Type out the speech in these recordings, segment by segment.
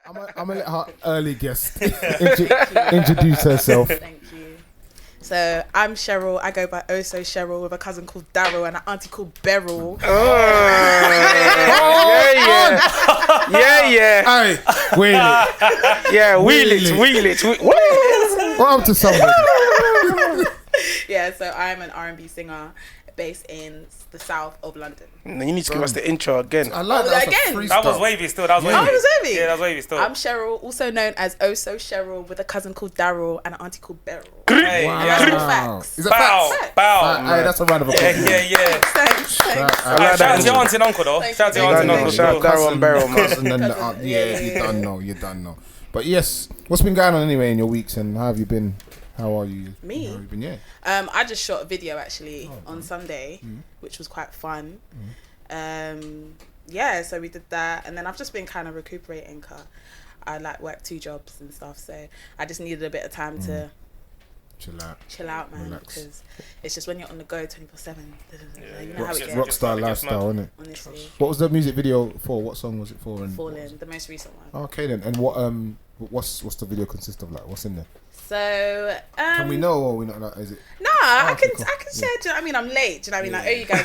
I'm gonna let her early guest introduce herself. Thank you. So I'm Cheryll. I go by Also Cheryll with a cousin called Daryl and an auntie called Beryl. Yeah. Hey, wheel it. Yeah, wheel it. What up to somebody? Yeah, so I'm an R&B singer based in the south of London. You need to give us the intro again. I like that. Again? That was wavy still. That was wavy. Oh, it was wavy? Yeah, that was wavy still. I'm Cheryl, also known as Also Cheryl, with a cousin called Daryl and an auntie called Beryl. Hey, Wow. yeah. Facts. Is it Bow, facts? bow. Hey, that's a round of applause. Yeah. Thanks. I Shout like out that. to your auntie and uncle though. Thank Shout out to you. your auntie and uncle. Shout out Daryl and Beryl, man. Cousin and the aunt. Yeah, you done know. But yes, what's been going on anyway in your weeks and how have you been? How are you? Me? How have you been? Yeah. I just shot a video actually on Sunday, which was quite fun. Yeah, so we did that, and then I've just been kind of recuperating. Cause I like work 2 jobs and stuff, so I just needed a bit of time to chill out, man. Relax. Because it's just when you're on the go 24/7. You know how it gets. Rockstar lifestyle, isn't it? Honestly, What was the music video for? What song was it for? And Fallen, the most recent one. Okay then, and what's the video consist of? Like, what's in there? So Can we know or we not? Like, is it? Nah, I okay, can cool. share. Do you know what I mean? I'm late. Do you know what I mean? I owe you guys.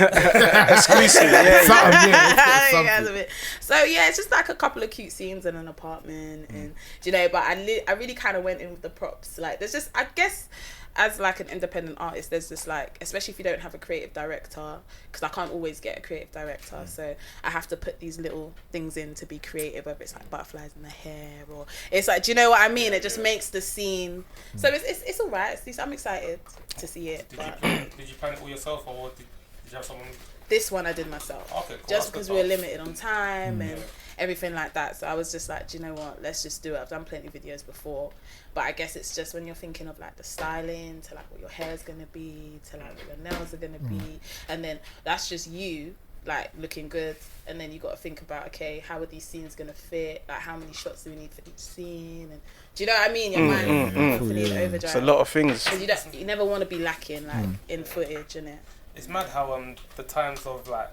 Exclusive. Something, yeah, You guys a bit. So yeah, it's just like a couple of cute scenes in an apartment, and do you know. But I really kind of went in with the props. Like, there's just, I guess, as like an independent artist, there's just like, especially if you don't have a creative director, because I can't always get a creative director, so I have to put these little things in to be creative, whether it's like butterflies in the hair or it's like, do you know what I mean? It just makes the scene. So it's all right. I'm excited to see it. Did you plan it all yourself or did you have someone? This one I did myself. Okay, cool. Just because we were limited on time and everything like that. So I was just like, do you know what? Let's just do it. I've done plenty of videos before. But I guess it's just when you're thinking of like the styling, to like what your hair's going to be, to like what your nails are going to be. And then that's just you like looking good. And then you got to think about, okay, how are these scenes going to fit? Like how many shots do we need for each scene? And do you know what I mean? Your mind is constantly in overdrive. It's a lot of things. Because you never want to be lacking like in footage, innit? It's mad how the times of like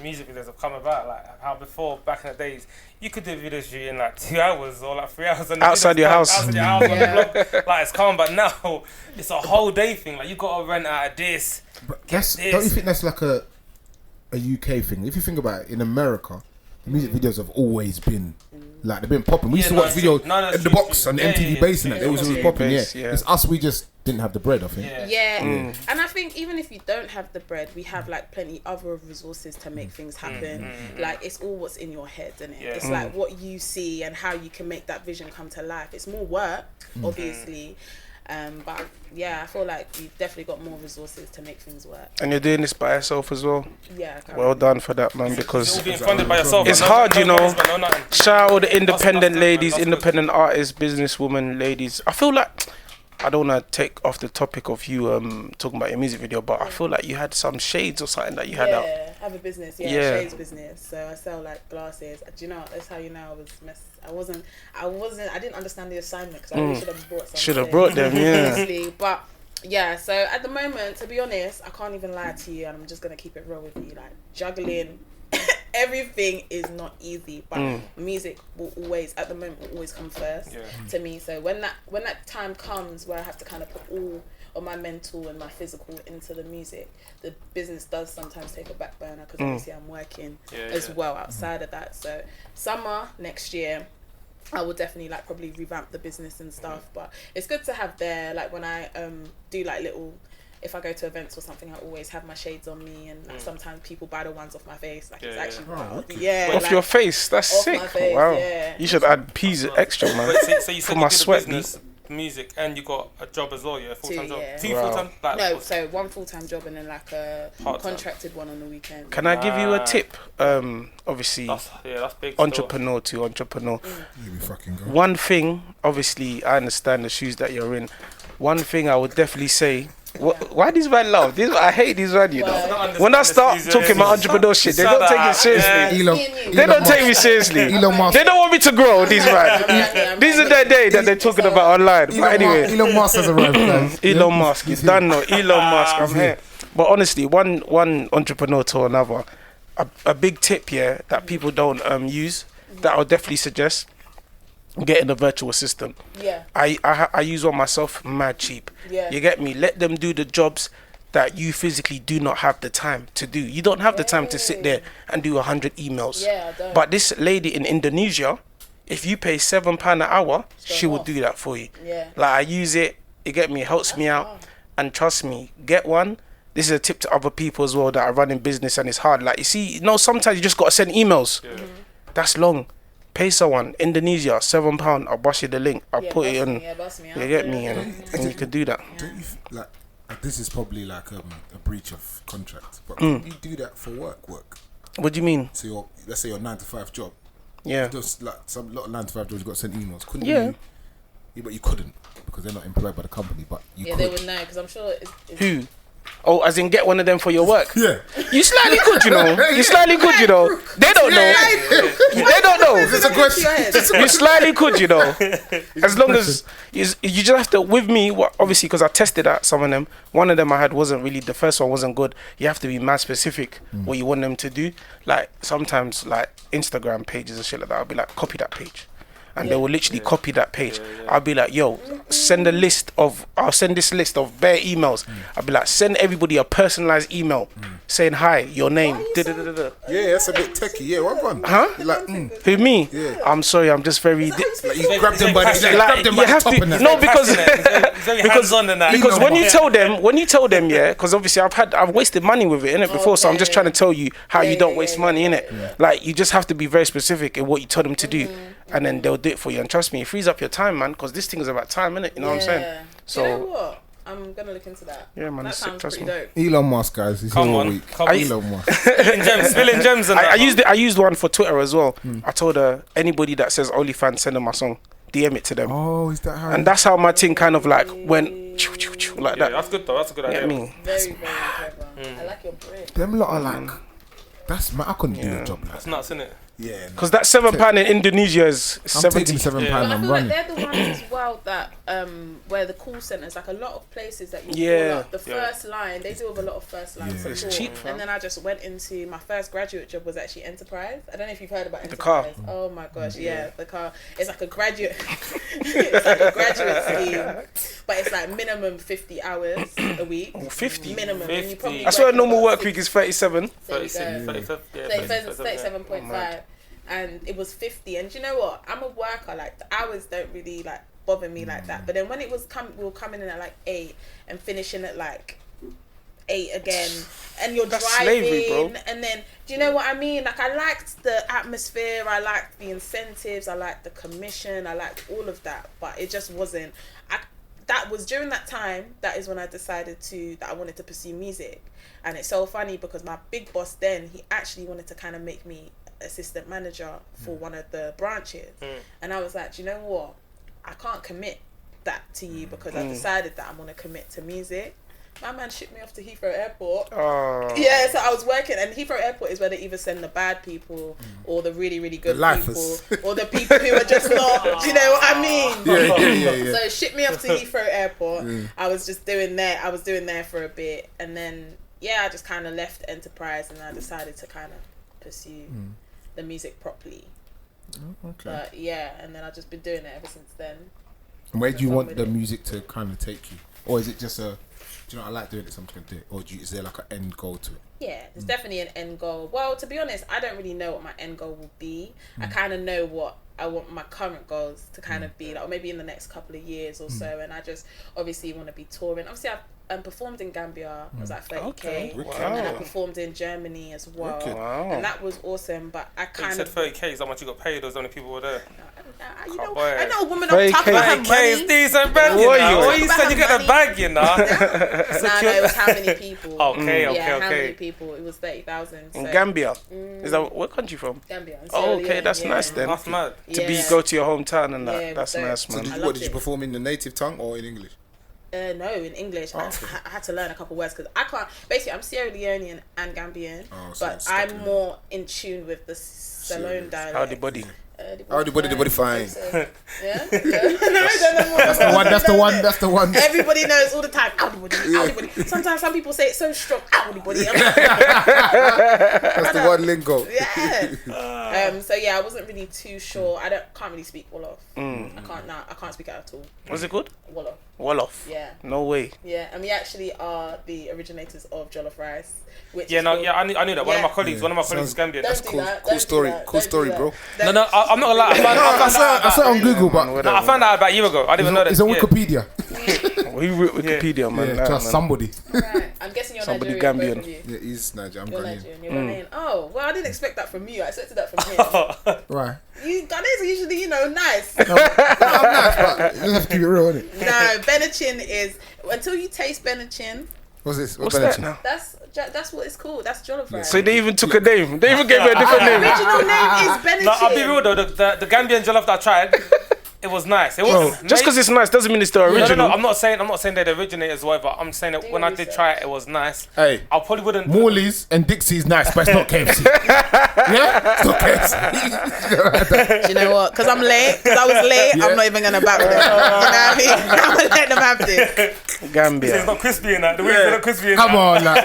music videos have come about. Like how before, back in the days, you could do a video shoot in like 2 hours or like 3 hours. And Outside your house. Outside your house on the block. Like it's calm, but now it's a whole day thing. Like you got to rent out of this. But don't you think that's like a UK thing? If you think about it, in America, the music videos have always been like they've been popping. We used to watch videos in the box on MTV Base and that. They was always popping. Yeah, it's us. We just didn't have the bread, I think. Yeah. And I think even if you don't have the bread, we have like plenty other resources to make things happen. Like it's all what's in your head, isn't it? It's like what you see and how you can make that vision come to life. It's more work, obviously. But yeah, I feel like you've definitely got more resources to make things work. And you're doing this by yourself as well. Yeah. Well done for that, man, because being funded by yourself. it's hard, you know. Shout out all the independent ladies, independent artists, businesswomen, ladies. I feel like, I don't want to take off the topic of you talking about your music video, but I feel like you had some shades or something that you had out. Yeah, I have a business. Yeah, shades business. So I sell like glasses. Do you know? That's how you know I was I didn't understand the assignment because I really should have brought some. Should have brought them, yeah. But yeah, so at the moment, to be honest, I can't even lie to you, and I'm just gonna keep it real with you. Like juggling everything is not easy, but music will always, at the moment, will always come first to me. So when that time comes where I have to kind of put all of my mental and my physical into the music, the business does sometimes take a back burner because obviously I'm working as well outside of that. So summer next year, I will definitely like probably revamp the business and stuff. But it's good to have there, like when I do like little, if I go to events or something, I always have my shades on me, and like, sometimes people buy the ones off my face. Like it's actually off like, your face. That's off sick. my face, Wow. yeah. You should add peas extra, man. Wait, so you said For you my did sweat, a business, music, and you got a job as well. Yeah, full-time job. yeah. Two full-time. Like, No, so one full-time job and then like a contracted one on the weekend. Can I give you a tip? Obviously, that's big. entrepreneur to entrepreneur. You be fucking good. One thing, obviously, I understand the shoes that you're in. One thing I would definitely say. Why these men laugh? I hate these men, you know. When I start talking about entrepreneur shit, they don't take it seriously. They don't take me seriously. Elon Musk. They don't want me to grow, these men. These are their day that they're talking about online. But anyway, Elon Musk has arrived, guys. Elon Musk, he's done now. Elon Musk, I'm here. But honestly, one entrepreneur to another, a big tip here that people don't use, that I would definitely suggest. getting a virtual assistant. Yeah. I use one myself, mad cheap. Yeah. You get me? Let them do the jobs that you physically do not have the time to do. You don't have the time to sit there and do 100 emails. Yeah, I don't. But this lady in Indonesia, if you pay £7 an hour, she will do that for you. Yeah. Like, I use it, you get me, it helps me out. And trust me, get one. This is a tip to other people as well that are running business and it's hard. Like, you see, sometimes you just got to send emails. Yeah. That's long. Pay someone, Indonesia, £7. I'll bust you the link. I'll put it on. You get me, and you can do that. Don't you this is probably like a breach of contract, but you do that for work? What do you mean? So let's say your 9-to-5 job. Yeah. Just like a lot of 9-to-5 jobs, you got to send emails. Couldn't you? Yeah, but you couldn't because they're not employed by the company. But you could. They would know because I'm sure. Who? Oh, as in get one of them for your work? Yeah. You slightly could, you know. You slightly could, you know. They don't know. They don't know. It's a question. You slightly could, you know. As long as you just have to, with me, obviously, because I tested out some of them. One of them I had wasn't really, the first one wasn't good. You have to be mad specific what you want them to do. Like sometimes, like Instagram pages and shit like that, I'll be like, copy that page. And they will literally copy that page. I'll be like, yo, I'll send this list of bare emails. I'll be like, send everybody a personalized email saying hi, your name. Yeah, that's a bit techie. Yeah, what one? Huh? Like, Who, me? Yeah. I'm sorry, I'm just very... Like you grab them by the top and that. No, because when you tell them, yeah, because obviously I've wasted money with it, innit, before, so I'm just trying to tell you how you don't waste money, innit? Yeah. Like, you just have to be very specific in what you tell them to do, and then they'll do it for you. And trust me, it frees up your time, man, because this thing is about time, innit? You know what I'm saying? So, you know what? I'm gonna look into that. Yeah, man, that it's sick, sounds trust pretty me. dope. Elon Musk, guys, he's Come here all on, week. Elon Musk. Spilling gems and I used one for Twitter as well. I told her, anybody that says OnlyFans, send them my song. DM it to them. Oh, is that how? And that's how my thing kind of like went like that. That's good though. That's a good idea. Get me? Very, very clever. I like your brain. Them lot are like, that's I couldn't do a job like That's that. nuts, innit? Yeah. Because that £7 in Indonesia is I'm 70. taking £7. But I I'm feel running. like they're the ones as well that where the call centers, like a lot of places that you call up, the first line, they deal with a lot of first line support. It's cheap, and then I just went into my first graduate job was actually Enterprise. I don't know if you've heard about The Enterprise. car. Oh my gosh, the car. It's like a graduate. It's like a graduate scheme, but it's like minimum 50 hours a week. 50 minimum. 50. And you probably I swear a work normal about work 6. week is 37. 37.5, and it was 50. And do you know what? I'm a worker. Like the hours don't really like bother me like that. But then when it was we were coming in at like 8 and finishing at like 8 again, and you're That's driving, slavery, bro. and then do you know what I mean? Like I liked the atmosphere, I liked the incentives, I liked the commission, I liked all of that, but it just wasn't. That was during that time. That is when I decided that I wanted to pursue music, and it's so funny because my big boss then, he actually wanted to kind of make me assistant manager for one of the branches, and I was like, do you know what? I can't commit that to you because I decided that I want to commit to music. My man shipped me off to Heathrow Airport. Oh. Yeah, so I was working, and Heathrow Airport is where they either send the bad people or the really, really good people, or the people who are just not. Do you know what I mean? Yeah. So shipped me off to Heathrow Airport. I was just doing there. I was doing there for a bit, and then I just kind of left Enterprise, and I decided to kind of pursue the music properly. Oh, okay. But and then I've just been doing it ever since then. And where do you want the music to kind of take you, or is it just do you know, I like doing it, so I'm just gonna do it, or is there like an end goal to it? Yeah, there's definitely an end goal. Well, to be honest, I don't really know what my end goal will be. I kind of know what I want my current goals to kind of be, like, or maybe in the next couple of years or so. And I just obviously want to be touring. Obviously, I've performed in Gambia. I was like 30K. Okay. And then I performed in Germany as well. Wow. And that was awesome. But I kind You of said 30K is how much you got paid, or how many people were there? I know a woman on top of her 30K is money. decent, man. You said you get the bag, you know. No, it was how many people. Okay. How many people? It was 30,000. In Gambia? Is that what country from? Gambia. Oh, okay, that's nice then. That's mad. Go to your hometown and that. Yeah, That's so- nice, man. So did you perform in the native tongue or in English? No, in English. I had to learn a couple words because I can't. Basically, I'm Sierra Leonean and Gambian, so but stuck I'm in more in tune with the Salone dialect. Howdy, buddy. The body fine. Yeah. That's the one. Everybody knows all the time. Audi body. Sometimes some people say it so strong. Audi body. That's the one lingo. Yeah. So yeah, I wasn't really too sure. Can't really speak Wolof. I can't speak it at all. What's it called? Wolof. Wolof. Yeah. No way. Yeah, and we actually are the originators of jollof rice. Which I knew that. One of my colleagues is Gambian. That's Cool story, bro. No, I'm not gonna lie. I saw it on Google, but I found out about a year ago. I didn't even know that. It's on Wikipedia. We Wikipedia, man. Trust somebody. Right. I'm guessing you're Somebody Nigerian. Gambian. Both of you. Yeah, he's Nigerian. I'm You're Ghanaian. Nigerian. You're Ghanaian. Oh, well, I didn't expect that from you. I expected that from him. Right. You Ghanaians are usually, nice. I'm nice, but you have to keep it real, innit? No, Benachin is until you taste Benachin. What's this? What's that now? That's what it's called. That's jollof rice. So they even took a name. They even gave it a different The name. original name is Benachin. No, I'll be real though. The Gambian jollof that I tried, it was nice. It was Just because it's nice doesn't mean it's the original. No, I'm not saying they're the originators or whatever. I'm saying that when I did try it, it was nice. Hey, I probably wouldn't. Morley's and Dixie's nice, but it's not KFC. Yeah, it's not KFC. Do you know what? Because I'm late. Because I was late. Yeah. I'm not even gonna back them. You know what I mean? I'm gonna let them have this. Gambia. It's not crispy in that. The wings are not crispy in that. Come on, like,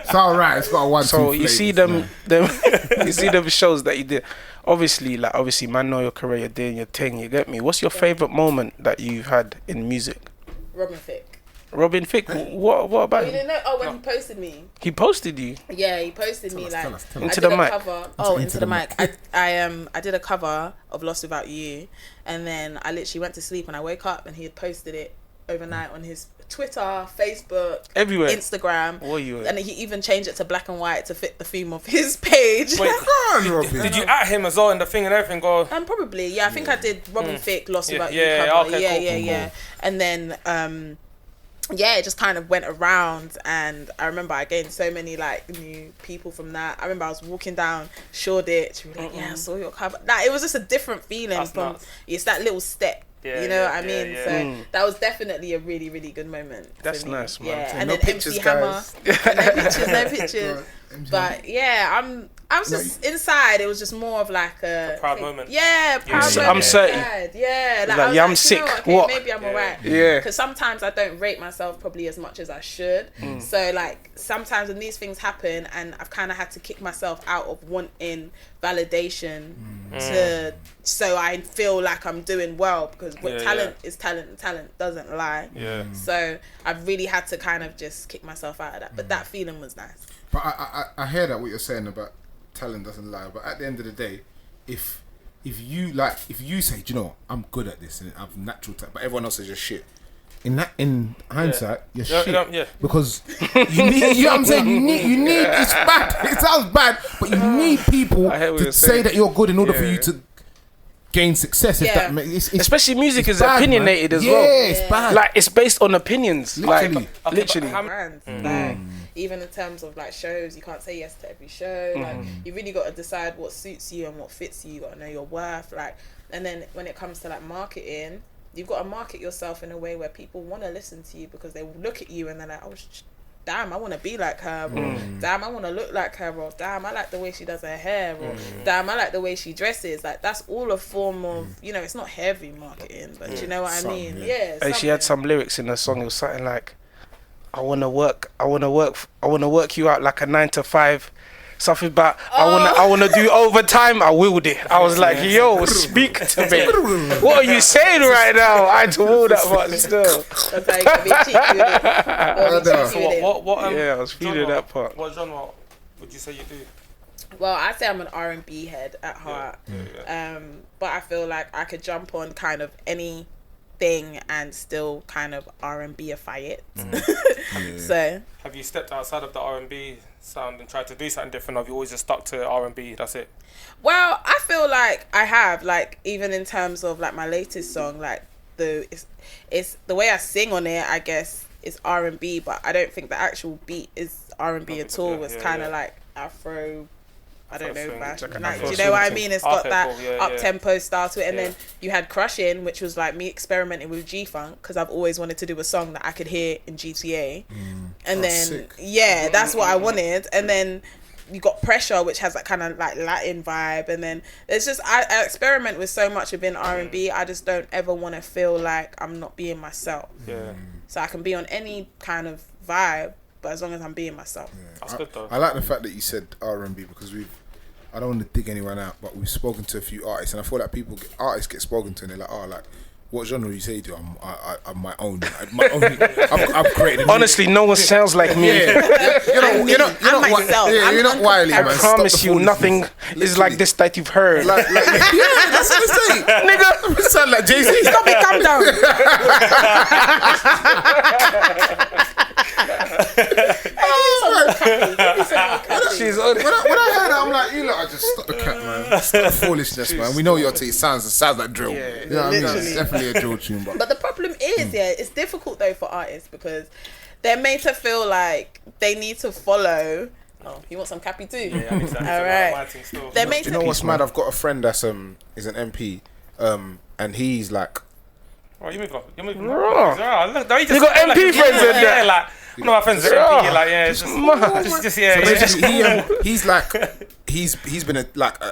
it's all right. It's got a one. So you see them you see them shows that you did. Obviously, man, know your career, you're doing your thing. You get me? What's your favorite moment that you've had in music? Robin Thicke. What about You him? didn't know? Oh, when he posted me. He posted you. Yeah, he posted me tell like us. I Into did the a mic. cover. Into the mic. I did a cover of Lost Without You, and then I literally went to sleep and I woke up and he had posted it overnight on his Twitter, Facebook, Everywhere. Instagram. What are you? And he even changed it to black and white to fit the theme of his page. Wait, did you at him as well and the thing and everything go? Probably, yeah. I think I did Robin Thicke, Lost Without You yeah, cover. okay, Yeah. And then it just kind of went around, and I remember I gained so many like new people from that. I remember I was walking down Shoreditch, we were like, I saw your cover. Like, it was just a different feeling. That's from nuts. It's that little step. Yeah, you know what I mean? yeah. So that was definitely a really, really good moment. That's for me. nice, man. Yeah, So and no then pictures, MC Hammer. guys. No pictures. But yeah, I was just inside. It was just more of like a proud moment. Yeah, proud moment. I'm certain. inside. Yeah, Like, I was yeah, I'm you sick. know okay, What? maybe I'm alright. Yeah. Because sometimes I don't rate myself probably as much as I should. So like sometimes when these things happen, and I've kind of had to kick myself out of wanting validation so I feel like I'm doing well, because talent is talent, and talent doesn't lie. Yeah. So I've really had to kind of just kick myself out of that. But that feeling was nice. But I hear that what you're saying about talent doesn't lie. But at the end of the day, if you say, do you know, I'm good at this and I've natural talent, but everyone else is just shit. In hindsight, you're shit. Because you need, you know what I'm saying? You need. It's bad. It sounds bad, but you need people to say that you're good in order for you to gain success. If that makes, especially music is bad, opinionated man. as well. Yeah, it's bad. Like, it's based on opinions. Literally. Like, literally. Brands, like, even in terms of like shows, you can't say yes to every show. Like, you really got to decide what suits you and what fits you. You got to know your worth. Like, and then when it comes to like marketing, you've got to market yourself in a way where people want to listen to you, because they look at you and they're like, oh, damn, I want to be like her, or damn, I want to look like her, or damn, I like the way she does her hair, or damn, I like the way she dresses. Like, that's all a form of, it's not heavy marketing, but you know what I mean? Yeah. Hey, she had some lyrics in her song. It was something like, I wanna work you out like a 9 to 5. Something about I wanna do overtime. I willed it. I was like, yo, speak to me. What are you saying right now? I had to will that part still. That's how you can be cheeky with it. I was feeling that part. What genre would you say you do? Well, I'd say I'm an R&B head at heart. But I feel like I could jump on kind of anything and still kind of R&B-ify it. So have you stepped outside of the R&B sound and tried to do something different, or have you always just stuck to R&B, that's it? Well, I feel like I have, like, even in terms of like my latest song, like it's the way I sing on it, I guess, is R&B, but I don't think the actual beat is R&B at all. It's kind of like Afro, I don't know, like, do you know what I mean? It's got that up-tempo style to it. And then you had Crushing, which was like me experimenting with G-Funk, because I've always wanted to do a song that I could hear in GTA. And then, sick. that's what I wanted. And then you got Pressure, which has that kind of like Latin vibe, and then it's just I experiment with so much within R&B. I just don't ever want to feel like I'm not being myself. Yeah. So I can be on any kind of vibe, but as long as I'm being myself. Yeah. That's good though. I like the fact that you said R&B because I don't want to dig anyone out, but we've spoken to a few artists, and I feel like artists get spoken to, and they're like, oh, like, what genre you say to? I'm my own. I've created. Honestly, no one sounds like me. You're not myself. You're not Wiley, I man. promise you, nothing is like this that you've heard. Yeah, that's what they say. Nigga, you sound like Jay-Z. Stop it, calm down. When I heard that, I'm like, you lot, I just stop the cat, man. Stop the foolishness, man. We know your tea sounds like drill. Yeah, you know what I mean? It's definitely a drill tune, But the problem is, it's difficult though for artists because they're made to feel like they need to follow. Oh, you want some cappy too? Yeah, I need to All right. They're made You know what's mad? I've got a friend that's is an MP, and he's like, oh, you moving you got MP friends in there. Like, no, my friends are MP. Like, yeah, it's just yeah. So basically, he's like, he's been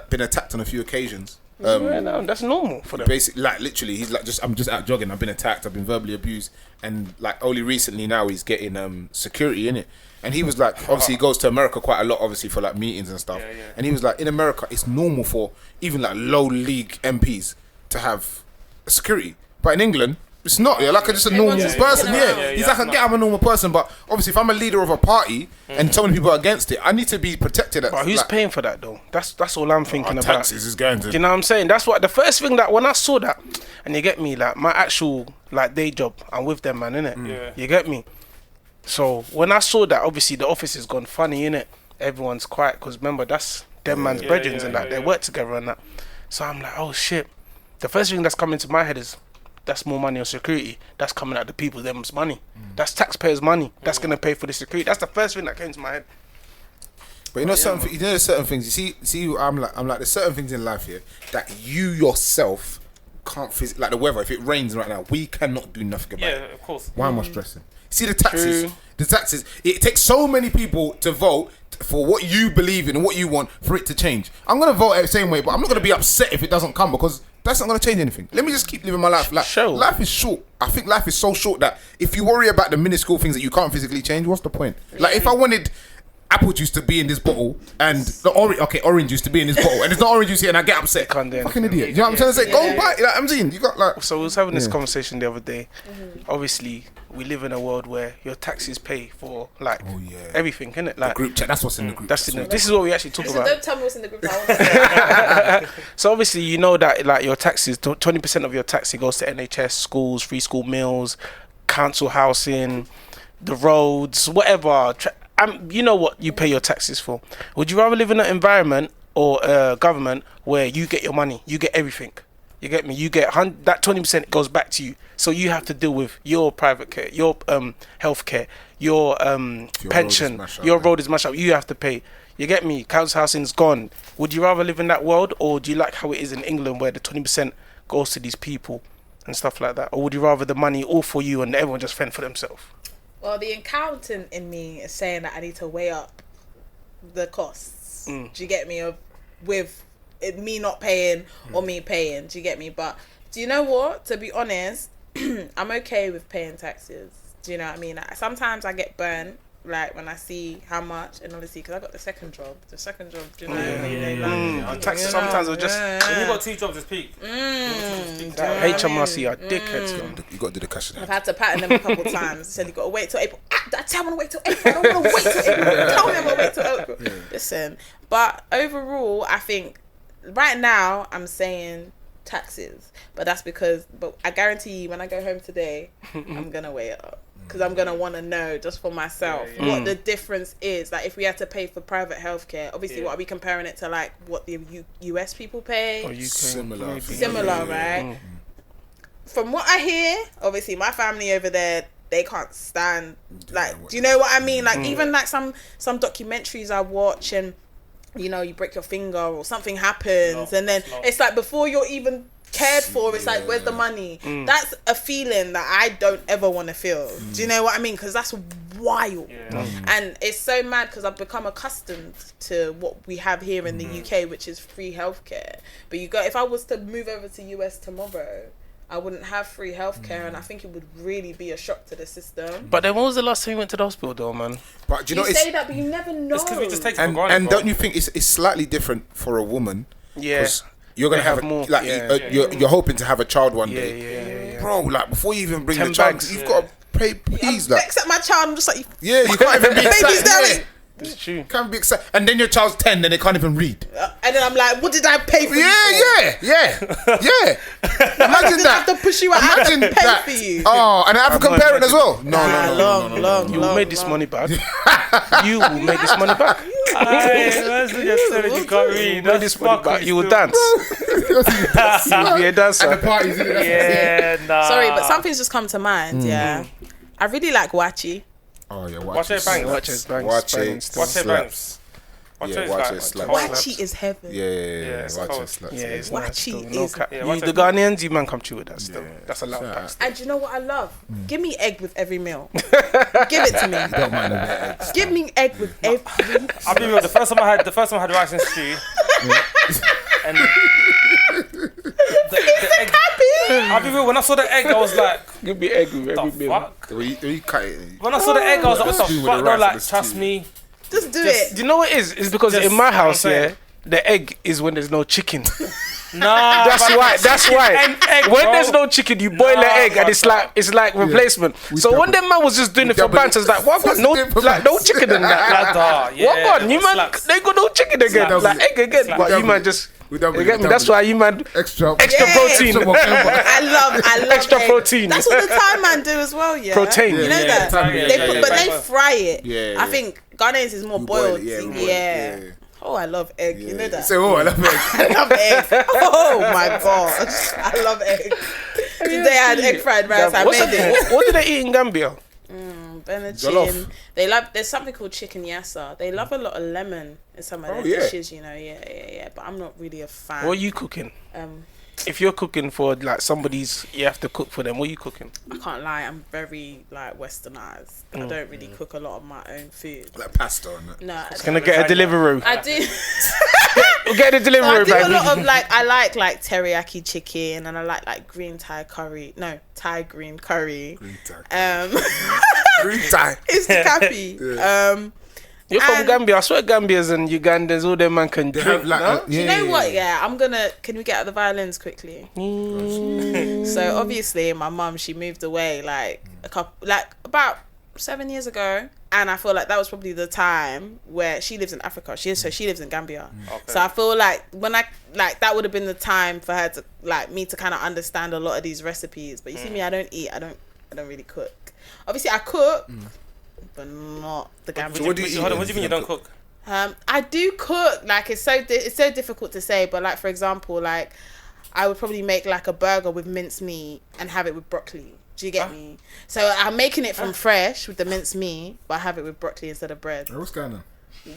been attacked on a few occasions. No, that's normal for them. Basically, like literally, he's like, I'm just out jogging. I've been attacked. I've been verbally abused, and like only recently now he's getting security in it. And he was like, obviously he goes to America quite a lot, obviously for like meetings and stuff. Yeah. And he was like, in America, it's normal for even like low league MPs to have security, but in England, it's not. You're like just a normal person. He's like, I get I'm a normal person, but obviously if I'm a leader of a party and so many people are against it, I need to be protected. But who's paying for that though? That's all I'm thinking about. Taxes is going to. Do you know what I'm saying? That's what the first thing that when I saw that, and you get me, like my actual like day job, I'm with them, man, innit? Yeah. You get me? So when I saw that, obviously the office has gone funny, innit? Everyone's quiet because remember that's them man's brethren and that they work together and that. So I'm like, oh shit. The first thing that's coming to my head is that's more money on security. That's coming out the people, them's money. That's taxpayers' money. That's gonna pay for the security. That's the first thing that came to my head. But there's certain things. You see, I'm like, there's certain things in life here that you yourself can't physically, like the weather. If it rains right now, we cannot do nothing about it. Yeah, of course. Why am I stressing? See the taxes. True. The taxes. It takes so many people to vote for what you believe in and what you want for it to change. I'm gonna vote the same way, but I'm not gonna be upset if it doesn't come because that's not gonna change anything. Let me just keep living my life. Like life is short. I think life is so short that if you worry about the minuscule things that you can't physically change, what's the point? Like if I wanted apple juice to be in this bottle and the orange juice to be in this bottle and there's no orange juice here and I get upset. Fucking idiot. You know what I'm trying to say? Go buy it. Like, I'm saying you got like. So we was having this conversation the other day. Obviously, we live in a world where your taxes pay for like everything, innit? Like the group chat. That's what's in the group. This is what we actually talk about. Don't tell me what's in the group chat. So obviously, you know that like your taxes, 20% of your tax goes to NHS, schools, free school meals, council housing, the roads, whatever. You know what you pay your taxes for. Would you rather live in an environment or a government where you get your money, you get everything? You get me? You get that 20% goes back to you. So you have to deal with your private care, your health care, your pension, your road is mashed up. You have to pay. You get me? Council housing's gone. Would you rather live in that world, or do you like how it is in England where the 20% goes to these people and stuff like that? Or would you rather the money all for you and everyone just fend for themselves? Well, the accountant in me is saying that I need to weigh up the costs. Do you get me? With me not paying or me paying. Do you get me? But do you know what? To be honest, I'm okay with paying taxes. Do you know what I mean? Sometimes I get burned, like when I see how much, and obviously because I got the second job. Do you know? Taxes sometimes are just. When you got 2 jobs, it's peak. HMRC are dickheads. You got to do the cash. I've had to pattern them a couple of times. Said you got to wait till April. I tell me I want to wait till April. I don't want to wait till April. Tell me I'm gonna wait till April. Listen, but overall, I think right now I'm saying taxes, but that's because. But I guarantee you, when I go home today, I'm gonna weigh it up. Because I'm going to want to know just for myself what the difference is. Like if we had to pay for private healthcare, obviously what are we comparing it to, like what the US people pay? Or Similar, right? From what I hear, obviously my family over there, they can't stand, like, do you know what I mean? Like even like some documentaries I watch and, you know, you break your finger or something happens and then it's like before you're even cared for, it's like, where's the money? That's a feeling that I don't ever want to feel. Do you know what I mean? Because that's wild. And it's so mad because I've become accustomed to what we have here in the UK, which is free healthcare. But if I was to move over to US tomorrow, I wouldn't have free healthcare, and I think it would really be a shock to the system. But then when was the last time you went to the hospital though, man? But do you know, say that, but you never know. It's because we just take it for granted. And don't you think it's slightly different for a woman? Yeah. Because you're going to have more. Like, you're hoping to have a child one day. Yeah. Bro, like, before you even bring 10 the child, bags. you've got to pay peas. Like, Vexed at my child, I'm just like... yeah, you can't even be Baby's there. excited. It's true. Can't be excited. And then your child's 10, then they can't even read. And then I'm like, what did I pay for you for? Yeah. Imagine I that. have to push you out. Imagine I have to pay that. for you. Oh, and an African parent as well. No. You will make this money back. You will make this money back. You can't read. Make this money back. You will dance. You will be a dancer. At the parties. Yeah, nah. Sorry, but something's just come to mind, yeah. I really like Wachi. Oh, yeah, Watch it bangs. Watch it bangs. Watch it. Watch it bangs. Watch it slap. Wachi is heaven. Yeah, it's watch cold. it slap. Yeah, it's Wachi nice still. is- No cap. Yeah, watch The it. Ghanaians, you man come through with that still. That's a loud pack. And do you know what I love? Give me egg with every meal. Give it to me. Don't mind a bit of eggs. Give me egg with every. I'll be real. The first time I had rice and stew, and the egg. I'll be real. When I saw the egg, I was like, Give me egg with every "The meal. fuck?" When you cut it. When I saw the egg, I was like, "What the stew with fuck?" the No, rice like, and the trust stew. me. Just do Do it. you know what it is? It's because Just- in my you know what I'm house, saying? the egg is when there's no chicken. Nah, That's but why. That's why. egg, When bro. there's no chicken, you boil the Nah, egg, and it's like replacement. So when double- them man was just doing it for double it. banter, it's like what? What's No, the difference? like no chicken in that. Like, What on? You man, slaps. they got no chicken again. Slaps. Like egg again, Slaps. but you man just. We double You it, get we me? That's double why you man Extra extra protein. I love Extra egg. protein. That's what the Thai man do as well, yeah. Protein. You know that? Thai man, But they fry it. Yeah, I think Ghanaians is more We boil boiled. it, we boil it, Yeah. Oh, I love egg. You know that? So, I love eggs. I love egg. Oh my gosh, I love egg. Today I had egg fried rice. I made it. What do they eat in Gambia? Jollof. They love. There's something called chicken yassa. They love a lot of lemon in some of their dishes. You know, yeah. But I'm not really a fan. What are you cooking? If you're cooking for like somebody's, you have to cook for them. What are you cooking? I can't lie. I'm very like westernized. I don't really cook a lot of my own food. Like pasta or not. No, It's gonna get a Deliveroo. I do. We'll get a So I Deliveroo, do a baby. lot of I like teriyaki chicken, and I like green Thai curry. No, Thai green curry. Green Thai. Green Thai. It's the cappy. You're from and- Gambia. I swear Gambians and Ugandans, all them man can They drink. have like, no? Do you know what? Yeah, I'm gonna. Can we get out the violins quickly? So obviously, my mum, she moved away about 7 years ago, and I feel like that was probably the time where she lives in Africa. She lives in Gambia. Okay. So I feel like when that would have been the time for her to me to kind of understand a lot of these recipes. But you see me, I don't eat. I don't really cook. Obviously, I cook, but not the Gambian. what do you eat? Hold on, what do you mean you don't cook? I do cook. Like it's so difficult to say, but like for example, like I would probably make like a burger with minced meat and have it with broccoli. Do you get me? So I'm making it from fresh with the minced meat, but I have it with broccoli instead of bread. What's going on?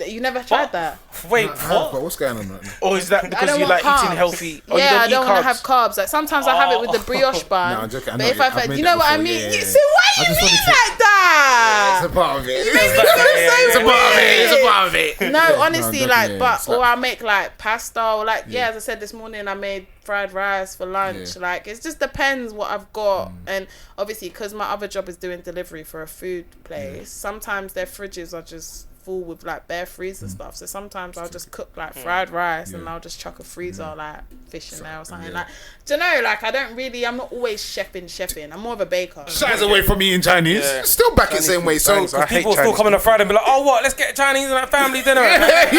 You never tried that? Wait, But what? what's going on right now? Or is that I because don't you want like carbs. eating healthy? Or Yeah, I you don't don't want eat to have carbs. Like sometimes I have it with the brioche bun. No, I'm joking. I But know if it. I've I, made you that know what I before, mean? yeah, You yeah. see, why I you just mean wanted it to- like that? It's a part of it. You make me feel It's a so part of it. It's a weird. part of it. No, honestly, No, like, yeah, but it's like- or I make like pasta, or like as I said this morning, I made fried rice for lunch. Yeah. Like, it just depends what I've got, and obviously, because my other job is doing delivery for a food place, sometimes their fridges are just full with like bare freezer stuff. So sometimes I'll just cook like fried rice, and I'll just chuck a freezer like fish in there or something. Like, do you know? Like, I'm not always chefing. I'm more of a baker. Shies away from eating Chinese. Yeah. Still back the same way. So bangs. I hate People still Chinese coming on Friday and be like, oh, what? Let's get Chinese and a family dinner. yeah.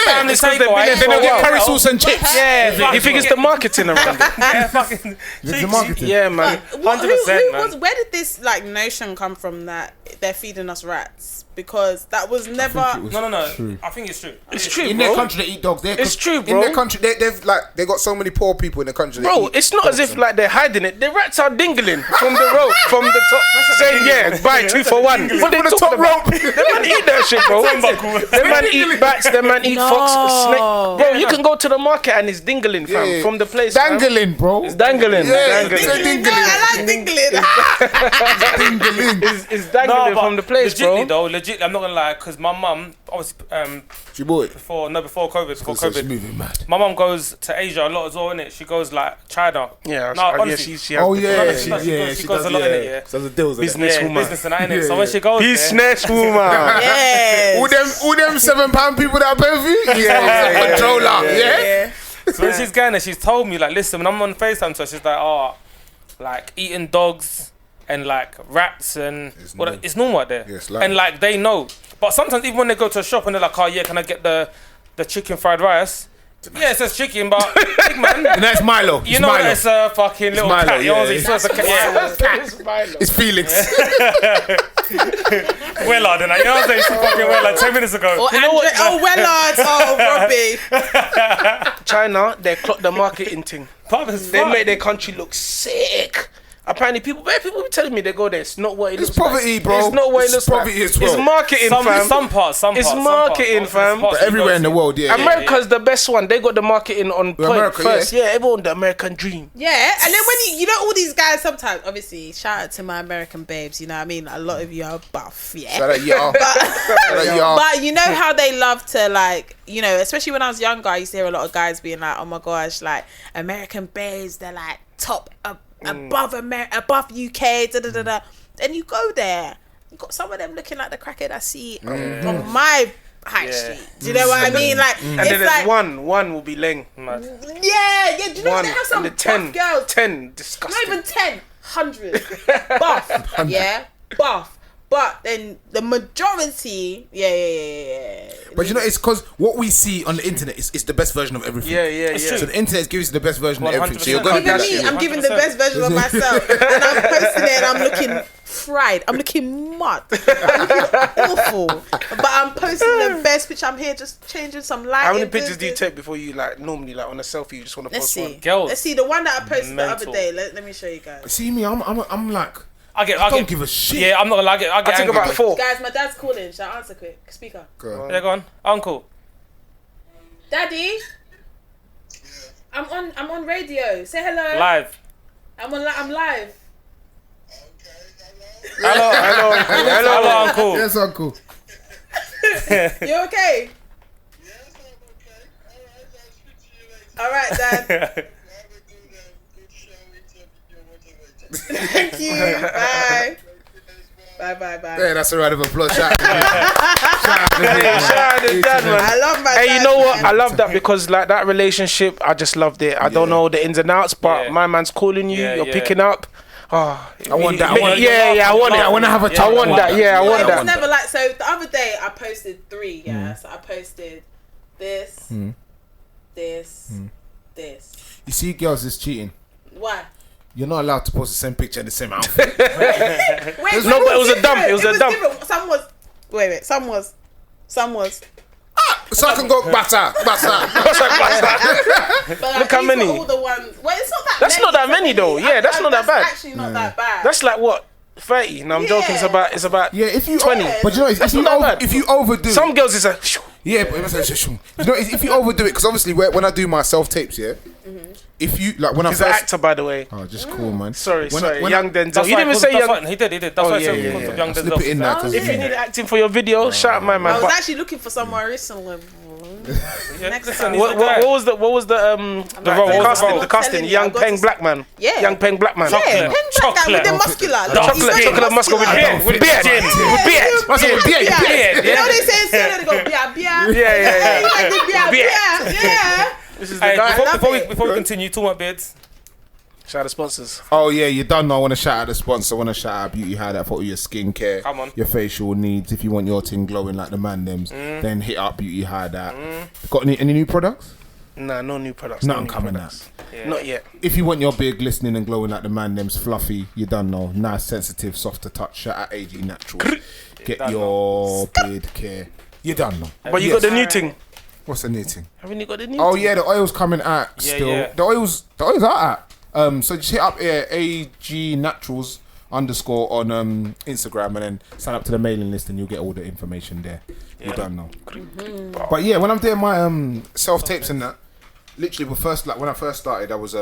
Family It's 'cause they've been takeaway. there Then they'll get Wow. curry sauce and chips. Yeah, You think it's the marketing around it? yeah, fucking It's the marketing. Yeah, man. 100%, man. Where did this like notion come from that they're feeding us rats? because that was never. No. True. I think it's true. It's true, in bro. their country, they eat dogs. It's true, bro. In their country, they got so many poor people in the country. Bro, it's not as if like they're hiding it. The rats are dingling from the rope, from the top, saying, yeah, buy 2 for 1. What they talking about? They man eat that shit, bro. They man eat bats, they man eat fox, snake. Bro, you can go to the market and it's dingling, fam, from the place. Dangling, bro. It's dangling. Yeah, Dangling. I like dingling. It's dangling from the place, legitly, bro. Legitly, I'm not gonna lie, because my mum, obviously, She bought it. before COVID, Moving mad. my mum goes to Asia a lot as well, innit? She goes like China. Yeah, No, honestly. she has She goes a lot in it, yeah. So the deals. Businesswoman. Business and that, innit? So when she goes Businesswoman. Yes. All them £7 people that pay for you? Yeah. Controller. Yeah. So when she's going there, she's told me, like, listen, when I'm on FaceTime, so she's like, like, eating dogs and, like, rats and... It's normal out there. Yes, and, like, they know. But sometimes even when they go to a shop and they're like, oh, yeah, can I get the chicken fried rice? Yeah, it says chicken, but big man... And that's Milo. You know that it's a fucking little Milo, cat. You know what I'm saying? It's It's Felix. Wellard, and you know what I'm saying? It's fucking Wellard 10 minutes ago. Or Wellard. Robbie. China, they clock the marketing thing. They make their country look sick. Apparently, people be telling me they go there. It's not what it looks like. It's poverty, bro. It's not what it looks like. It's poverty as well. It's marketing, fam. Some parts. It's marketing, fam. But everywhere in the world, yeah. America's the best one. They got the marketing on point America, first. Yeah, everyone the American dream. Yeah, and then when you know all these guys sometimes, obviously, shout out to my American babes, you know what I mean? A lot of you are buff, yeah. Shout out y'all. But you know how they love to, like, you know, especially when I was younger, I used to hear a lot of guys being like, oh my gosh, like, American babes, they're like top above UK, da. Then you go there, you got some of them looking like the crackhead I see on my high street. Do you know what I mean? Like, And it's then like there's one will be Leng. yeah. Do you know they have some and the buff girls? 10, disgusting. Not even 10, 100 buff, yeah, buff. But then the majority, yeah. But you know, it's because what we see on the internet is the best version of everything. Yeah. So the internet gives you the best version of everything. So you're 100%. going Even me, I'm giving the best version of myself, and I'm posting it, and I'm looking fried. I'm looking mud. I'm looking awful. But I'm posting the best picture. I'm here just changing some lighting. How many pictures do you take before you like normally like on a selfie? You just want to Let's post see. one. Girls. Let's see the one that I posted Mental. the other day. Let me show you guys. See me, I'm like, I don't give a shit. Yeah, I'm not gonna lie. I get I took angry. about 4. Guys, my dad's calling. Shall I answer quick? Speaker. Yeah, go on, Uncle. Daddy. I'm on radio. Say hello. Live. I'm live. Hello, Uncle. Yes, uncle. You okay? Yes, I'm okay. Alright, I'll speak to you later. All right, Dad. Have a good show, interview, whatever. Thank you. Bye. Bye. Yeah, that's a round of applause. Shout out to Dad, man. I love my Hey, dad. you know what? I love that because like that relationship, I just loved it. I don't know the ins and outs, but my man's calling you. Yeah, you're yeah. picking up. Oh, I want that. I want to have a chat. I want that. Yeah, I want It was that. never like, so the other day I posted 3, yeah. So I posted this, this. You see, girls is cheating. Why? You're not allowed to post the same picture in the same outfit. Wait, No, but it was a dump. It was a dump. different. Some was. So I can go bata. But like, Look how these many. were all the ones. Well, it's not that. That's many, not that many though. Yeah, that's not that bad. Actually, not that bad. That's like what 30. No, I'm joking. It's about Yeah, if you 20. but you know, if you overdo Some it, girls is a. yeah, but you know, if you overdo it, because obviously when I do my self tapes, yeah, if you like when I He's an first, actor, by the way. oh, just cool, man. Sorry, When I- young Denzel. That's You didn't even say young. He did. That's why I said yeah, because yeah. of young Slip it in there, Denzel. 'cause If you need acting for your video, shout out my man. I was But actually looking for someone recently. Next listen, time. he's what was the role? the casting? Telling you, Young I've got Peng to- Black Man. Yeah. Young Peng Black Man. Yeah, Peng Black guy with the muscular. Look, he's very Chocolate muscle with beard. With beard. What's up with beard? Yeah. You know they say in Sierra, they go beer. Yeah. Yeah. This is the Hey, guy. before we continue, talking about beards. Shout out the sponsors. Oh yeah, you done. I want to shout out the sponsor. I want to shout out Beauty Hideout for all your skincare, Come on. your facial needs. If you want your thing glowing like the man them's, then hit up Beauty Hideout. Got any new products? Nah, no new products. Nothing no new coming products. out. Yeah. Not yet. If you want your beard glistening and glowing like the man, them's fluffy. You done know. Nice, sensitive, soft to touch. Shout out AG Naturals. Get done your beard care. You done know. But you got the new thing. What's the new thing? Haven't you got the new Oh thing? yeah, the oil's coming out Yeah, still. yeah. The oil's out. So just hit up AG Naturals _ on Instagram and then sign up to the mailing list and you'll get all the information there. You don't know. But yeah, when I'm doing my self tapes and that, literally when I first started, I was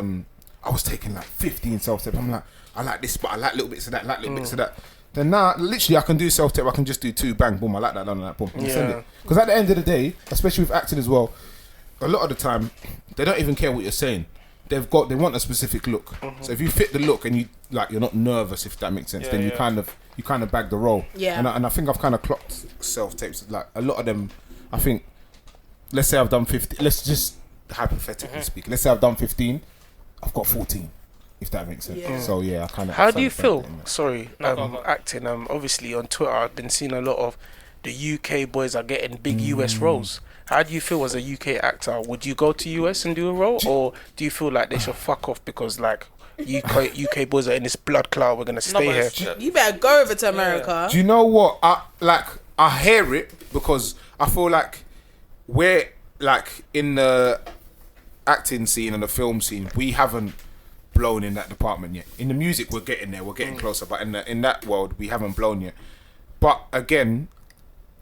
taking like 15 self tapes. I'm like, I like this, but I like little bits of that, bits of that. Then now, literally, I can do self tape. I can just do 2, bang, boom. I like that, done that, boom. And send it. Because at the end of the day, especially with acting as well, a lot of the time they don't even care what you're saying. They want a specific look. So if you fit the look and you're not nervous, if that makes sense, then you kind of bag the role. Yeah. And I think I've kind of clocked self tapes. Like a lot of them, I think. Let's say I've done 50. Let's just hypothetically speak. Let's say I've done 15. I've got 14. If that makes sense. Yeah. So yeah, I kind of. How do you feel? Sorry, go. acting. Obviously on Twitter, I've been seeing a lot of the UK boys are getting big US roles. How do you feel as a UK actor? Would you go to US and do a role, or do you feel like they should fuck off because like UK boys are in this blood cloud? We're gonna stay here. You better go over to America. Do you know what? I hear it because I feel like we're like in the acting scene and the film scene, we haven't blown in that department yet. In the music, we're getting there, we're getting closer, but in that world, we haven't blown yet. But again,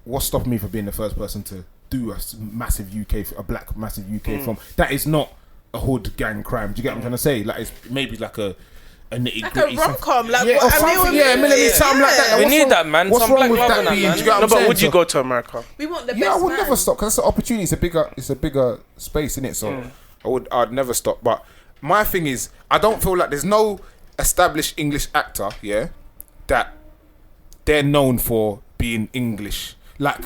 what's stopping me from being the first person to do a massive a black massive UK film that is not a hood gang crime? Do you get what I'm trying to say? Like it's maybe like a nitty Like gritty a rom-com, like yeah, what or something, something like that. We What's need wrong- that, man. What's Some wrong black with love that in that, being? Do man. you get what No, I'm but saying? would you So- go to America? We want the best. Yeah, I would man. never stop because that's an opportunity. It's a bigger space in it. So I'd never stop. But my thing is, I don't feel like there's no established English actor, that they're known for being English. Like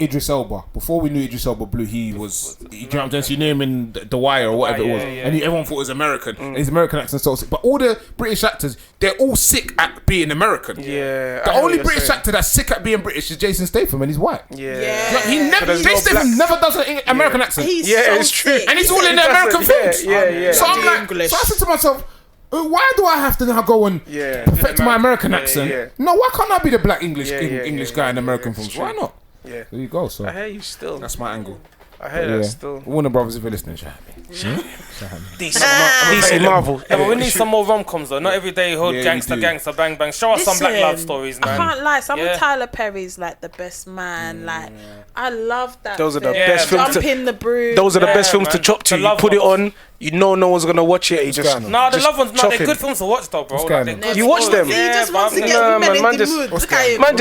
Idris Elba. Before we knew Idris Elba Blue, he was. You know what I'm saying? So you knew him in The Wire or whatever it was, and everyone thought it was American. And his American accent so sick. But all the British actors, they're all sick at being American. Yeah. The I know only what you're British saying. actor that's sick at being British is Jason Statham, and he's white. Yeah. Like, he never, there's no Jason Statham black- never does an American accent. He's Yeah, so it's true. sick. And he's all in the He American doesn't- films. yeah. So I'm like, English. so I said to myself, why do I have to now go and perfect my American accent? yeah. No, why can't I be the black English Yeah, guy in American yeah, films? it's Why true. not? Yeah. There you go. So I hear you still. that's my angle. I hear that still. Warner Brothers, if you're listening, shout out me. DC Marvel. Yeah, but we need some more rom-coms though. Not every day hood Yeah, gangster, we do. gangster, bang bang. Show us some black Listen, love stories, I man. can't lie. Some Yeah. of Tyler Perry's like the best man. Like I love that. Those are the film. best films Jump to- in the broom. Those are the Yeah, best films to man. chop to. The You love put it ones. on, you know no one's gonna watch it. You just going on? No, the just love ones, no, chop they're him. good films to watch though, bro. What's going Like, on? they're good You watch films. them? He just wants to bruv. get No, women man, in man the just- mood. what's Look at him. Man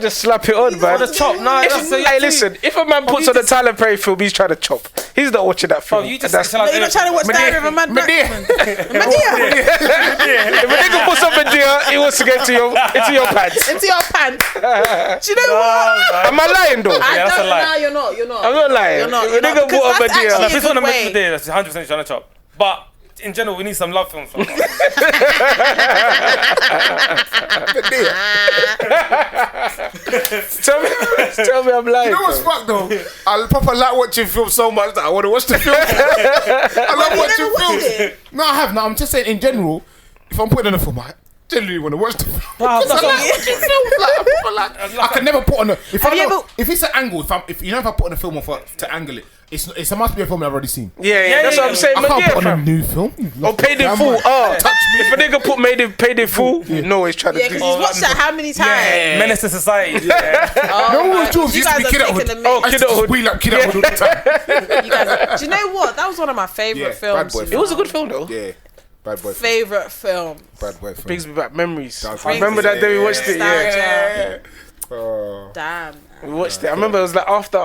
just slap it on, man. The chop, no, If, that's hey, listen. If a man puts on a Tyler Perry film, he's trying to chop. He's not watching that film. you just That's, tell You're not trying to watch Diary of a Mad Black Man. Medea. if a nigga puts on Medea, he wants to get into your pants. Into your pants. Do you know what? Am I lying though? I that's a don't lie. know. You're not. You're not. I'm not lying. You're not. If a You're not. nigga Because put on that's Medea, actually If it's a on good the way. day, that's 100% trying to chop. But in general, we need some love films. Bro. Tell me I'm lying. You know what's fucked though? I proper like watching films so much that I want to watch the film. I love You watching never watched films. it? No, I have. No, I'm just saying in general. If I'm putting on a film, I generally want to watch the film. Because I like watching films. Like, I proper like. I can never put on a. If Have I you know, ever- if it's an angle, if you know if I put on a film to angle it, it must be a film I've already seen. Yeah, that's what I'm saying. I can't Medea, put on a fam. new film. Or paid in full. Oh, if a nigga put paid in full, you know what he's trying Yeah, to because do. he's watched that how many times? Menace to Society. No one was Jules. You Used to be guys Kid are at Hood. taking the I mic. used to just wheel up Kid at Hood all the time. You guys, do you know what? That was one of my favorite Yeah, films. Bad Boy you It was a know. good film though. Yeah, bad boy. Favorite film. Bad boy. film. Brings me back memories. That's I remember that day we watched it. Yeah, Nostalgia. Oh. Damn. we watched it. I remember it was like after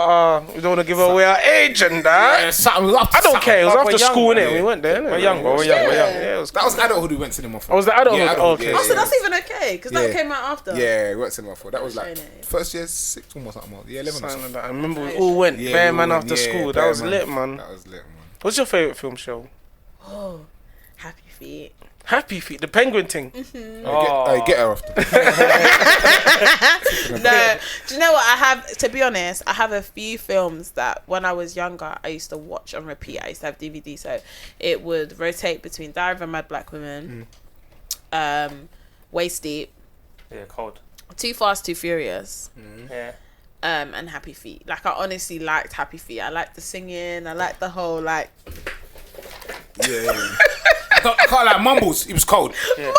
we don't want to give away our age and that. Yeah, something after I don't something. care. It was We're after young, school, man. innit? We went there. innit? We're young, bro. We're young. Yeah, it was That was adulthood we went cinema for. I was the adult. Yeah, Oh, okay. yeah, Oh, so that's even okay, because that came out after. Yeah, we went cinema for. That was like Showing it. first year, 6th or something. Yeah, 11 or Something something. like that. I remember we all went. Yeah, Bare we man went, after yeah, school. That Bare was lit, man. That was lit, man. What's your favorite film show? Oh, Happy Feet. Happy Feet, the penguin thing. Get her off. No, do you know what I have? To be honest, I have a few films that when I was younger I used to watch on repeat. I used to have DVD, so it would rotate between Diary of a Mad Black Woman, Waist Deep, Yeah, cold. Too Fast, Too Furious, Yeah. and Happy Feet. Like, I honestly liked Happy Feet. I liked the singing. I liked the whole like. Yeah. I can't like Mumbles. It was cold. Mumbles.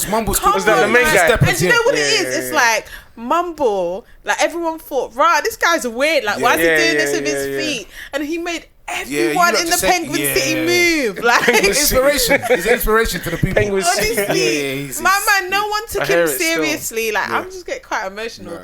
Yeah, Mumbles. Come Was that the on, main man. guy? And you know what it is? It's like Mumble. Like, everyone thought, right, this guy's weird. Like, why is he doing this with his feet? And he made everyone in the Penguin City move. Like, Inspiration. He's inspiration to the people. Penguin City. honestly, my man, no one took I hear him it still. seriously. Like, I'm just getting quite emotional.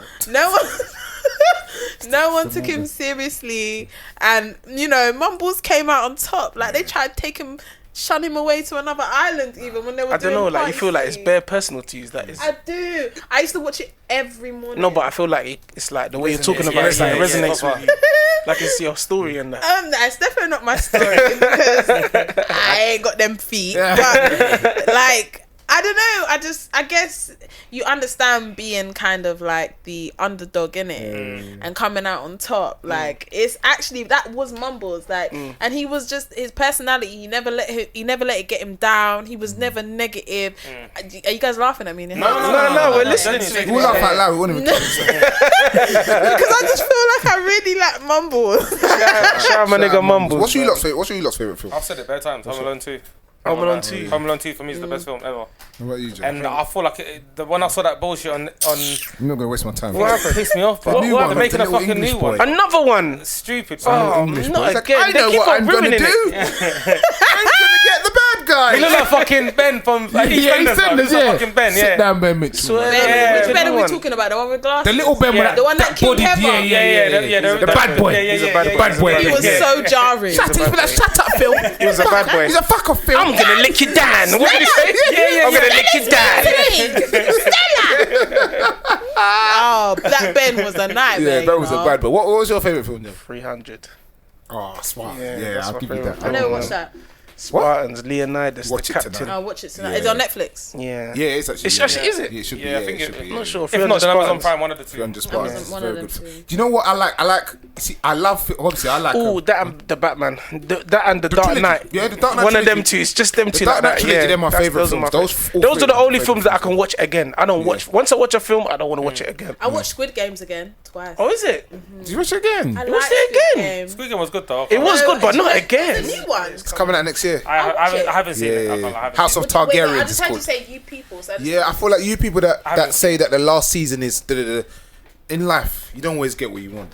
No one took him seriously. And, you know, Mumbles came out on top. Like, they tried to take him, shun him away to another island even when they were I don't doing know, like you party feel like it's scene. bare personal to you. That is. I do. I used to watch it every morning. No, but I feel like it's like the way you're talking about it, like it resonates with you. Like it's your story and that. That's definitely not my story because I ain't got them feet. But like, I don't know. I guess you understand being kind of like the underdog in it and coming out on top. Like, it's actually, that was Mumbles. Like, and he was just, his personality. He never let it get him down. He was never negative. Are you guys laughing at me? No, we're listening to We'll you. laugh out loud. We won't even talk. Because I just feel like I really like Mumbles. Shout out my nigga Mumbles. What's your lot's favourite film? I've said it bare times. Home Alone 2. Home Alone 2. Home Alone 2 for me is the best film ever. What about you, Joe? And I feel like when I saw that bullshit on I'm not gonna waste my time. it pissed me off. Bro. new one, They're making the a little fucking English new boy. one. Another one. Stupid. Oh, English boy. not He's like, again. I They know keep what on I'm gonna ruining do. it. I'm gonna get the bad guy. He look like fucking Ben from EastEnders, yeah. fucking Ben, Sit yeah. down, Ben Mitchell. Swear. Ben, which the Ben new are we one. talking about? The one with glasses? The little Ben with Yeah. The one that killed body. Heather. Yeah. The bad boy. He's a yeah, bad yeah, boy. bad boy. He was so jarring. Shut up, Phil. He was a bad boy. He's a fucker, Phil. I'm gonna lick you down. What did he say? I'm gonna lick you down. Oh, Black Ben was a nightmare. Yeah, Ben was a bad boy. What was your favourite film then? 300. Oh, smart. Yeah, Yeah, that's I'll my give you favourite that. I never watched that. Spartans, Leonidas, Watch the it captain. tonight. I'll watch it tonight. Yeah. It's on Netflix. Yeah. Yeah, it's actually. It's actually, is it? Yeah, it should be. Yeah, I think it it- should be. I'm not sure. If not, then Amazon Spartans. Prime, one of the two. 300 Spartans. One Very of good. them Film. two. Do you know what I like? See, I love. Obviously, I like. Oh, that and the Batman. That and the Dark trilogy. Knight. Yeah, the Dark Knight One of them trilogy. two. It's just them two. Dark Like Knight that. trilogy, Yeah, they're my that's- favourite those are my films. favourite. Those are the only favourite films that I can watch again. I don't watch. Once I watch a film, I don't want to watch it again. I watched Squid Games again twice. Oh, is it? Did you watch it again? I watched liked it Squid again? Games. Squid Game was good though. It was good, but not There's again. a new one. It's coming out next year. I haven't seen it. I Yeah. haven't House seen of it. Wait, I Targaryens just is heard you called. say you people. So I just- Yeah, I feel like you people that haven't- say that the last season is in life, you don't always get what you want.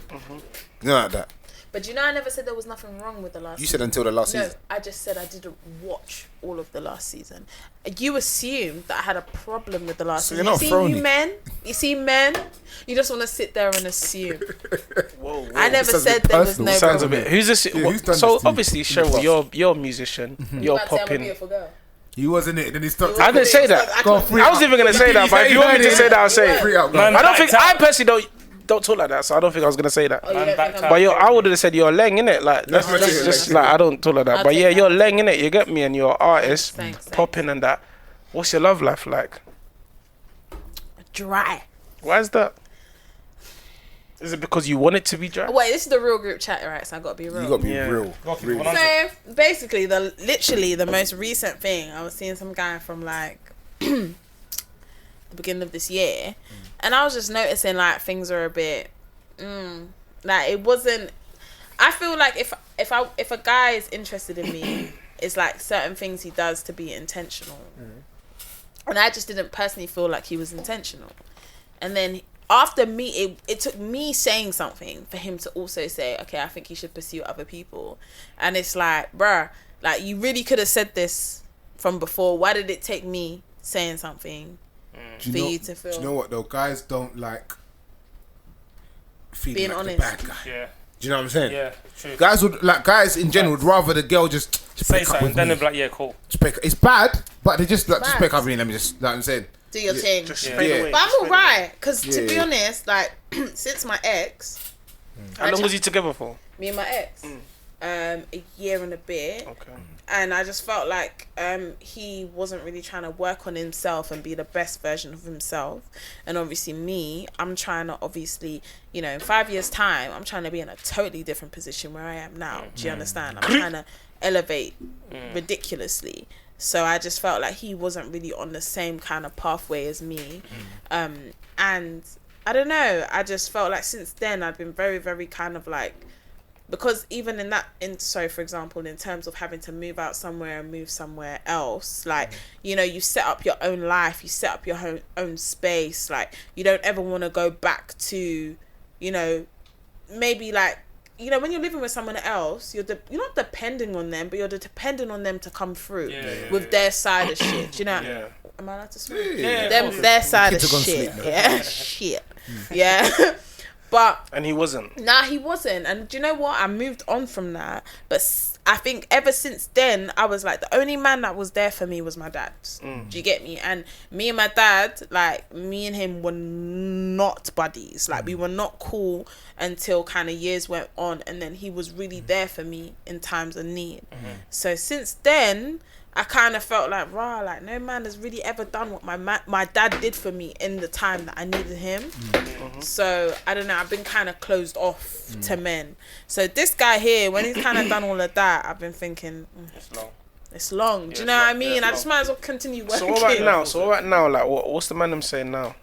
You know like that. But you know, I never said there was nothing wrong with the last You season. said until the last No, season. I just said I didn't watch all of the last season. You assumed that I had a problem with the last So season. you're not You see men, you just want to sit there and assume. Whoa, I never sounds a said bit there was personal. no Sounds a problem. bit. Who's this? who's done So this to you? obviously, Cheryl, you're a musician. You're About to say I'm a popping. beautiful girl. He wasn't it. Then he stopped. I didn't say that. I can't- free I was out. even gonna say that, but if you want me to say that, I'll say it. Free out, Man, go. I don't think. backed I out. personally don't talk like that, so I don't think I was gonna say that. Oh, you Man, don't backed think out. I'm But I would have said you're a leng, innit? Like that's Let's just, do it, just like I don't talk like that. I'll But take yeah, that. you're a leng, innit? You get me, and you're an artist, Thanks. popping and that. What's your love life like? Dry. Why is that? Is it because you want it to be dry? Wait, this is the real group chat, right? So I gotta be real. You gotta be Yeah. real. Gotta keep Real. it 100. So basically, literally the most recent thing, I was seeing some guy from like the beginning of this year, and I was just noticing like things are a bit, like it wasn't. I feel like if a guy is interested in me, it's like certain things he does to be intentional, and I just didn't personally feel like he was intentional, and then. After me, it took me saying something for him to also say, okay, I think you should pursue other people. And it's like, bruh, like you really could have said this from before. Why did it take me saying something for you to feel? Do you know what though? Guys don't like feeling Being like honest. the bad guy. Yeah, Do you know what I'm saying? yeah, true. Guys in general would rather the girl just Say break up something, with then me. they'll be like, yeah, cool. Just break- It's bad, but they just like just Bad. break up with me. Let me just, like I'm saying. Do your thing. Just Yeah. fade Yeah. away. But I'm alright, because to be Yeah. honest, like, since my ex, How long was you together for? me and my ex, a year and a bit. Okay. And I just felt like he wasn't really trying to work on himself and be the best version of himself. And obviously me, I'm trying to obviously, you know, in 5 years' time, I'm trying to be in a totally different position where I am now. Do you understand? I'm trying to elevate ridiculously. So I just felt like he wasn't really on the same kind of pathway as me. And I don't know, I just felt like since then I've been very, very kind of like, because even for example, in terms of having to move out somewhere and move somewhere else, like, you know, you set up your own life, you set up your own space, like, you don't ever want to go back to, you know, maybe like, you know, when you're living with someone else, you're not depending on them, but you're depending on them to come through with their side of shit, you know? Yeah. Am I allowed to swear? Their side of shit. Yeah, shit. Yeah. But and he wasn't. Nah, he wasn't. And do you know what? I moved on from that. But I think ever since then, I was like, the only man that was there for me was my dad. Do you get me? And me and my dad, like, me and him were not buddies. Like, we were not cool until kind of years went on. And then he was really there for me in times of need. So since then, I kind of felt like, rah, like, no man has really ever done what my dad did for me in the time that I needed him. So, I don't know, I've been kind of closed off to men. So, this guy here, when he's kind of done all of that, I've been thinking, it's long. Do you know what I mean? I just might as well continue working. So, what right now? Like, what's the man them saying now?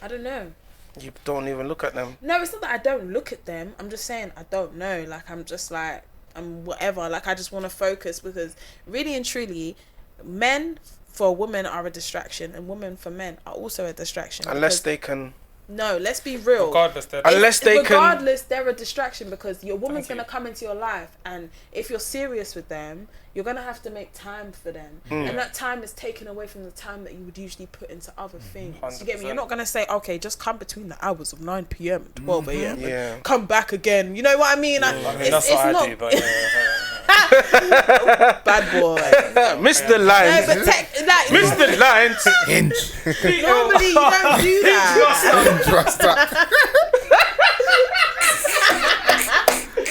I don't know. You don't even look at them? No, it's not that I don't look at them. I'm just saying I don't know. Like, I'm just like, whatever, like I just want to focus, because really and truly men for women are a distraction and women for men are also a distraction, unless they can. No, let's be real. Regardless, they're a distraction, because your woman's going to come into your life, and if you're serious with them, you're going to have to make time for them. And that time is taken away from the time that you would usually put into other things. 100%. You get me? You're not going to say, okay, just come between the hours of 9 p.m. and 12 a.m. and come back again. You know what I mean? That's what I do, but bad boy. Mr. Lines. No, but Mr. Lines. Normally you don't do that.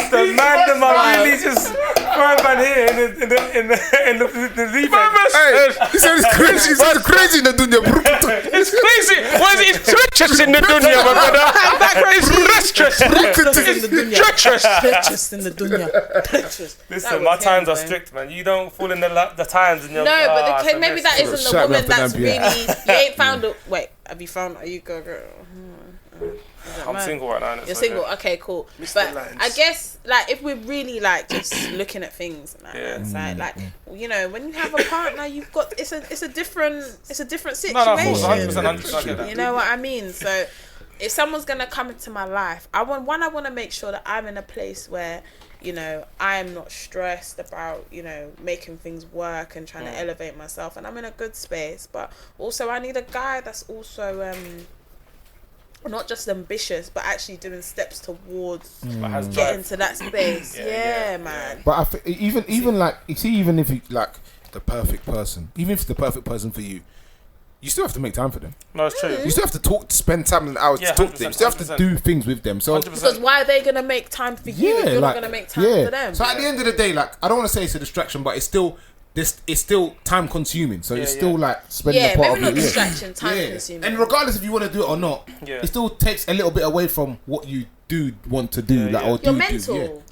The man them are really just throwing man here in the defense. Hey, he said it's crazy. He said it's crazy in the dunya, bro. It's crazy. What is it? It's treacherous in the dunya, my brother. It's treacherous in the dunya. Listen, my times are strict, man. You don't fall in the times in your. No, but maybe that isn't the woman that's really. You ain't found a. Wait, have you found? Are you girl? I'm single right now. You're single, okay, cool. But I guess, like, if we're really like just looking at things, like, you know, when you have a partner, you've got it's a different situation. No, 100%. You know what I mean? So, if someone's gonna come into my life, I want to make sure that I'm in a place where, you know, I am not stressed about, you know, making things work and trying to elevate myself, and I'm in a good space. But also, I need a guy that's also not just ambitious, but actually doing steps towards getting to that space. Yeah, man. But even like, you see, even if you like the perfect person, even if it's the perfect person for you, you still have to make time for them. No, it's true. You still have to spend time and hours to talk to them. You still have to do things with them. So 100%. Because why are they gonna make time for you if you're not gonna make time for them? So at the end of the day, like, I don't want to say it's a distraction, but it's still time consuming, so it's still like spending a part of maybe not distraction, time consuming. And regardless if you want to do it or not, it still takes a little bit away from what you do want to do, or your mental,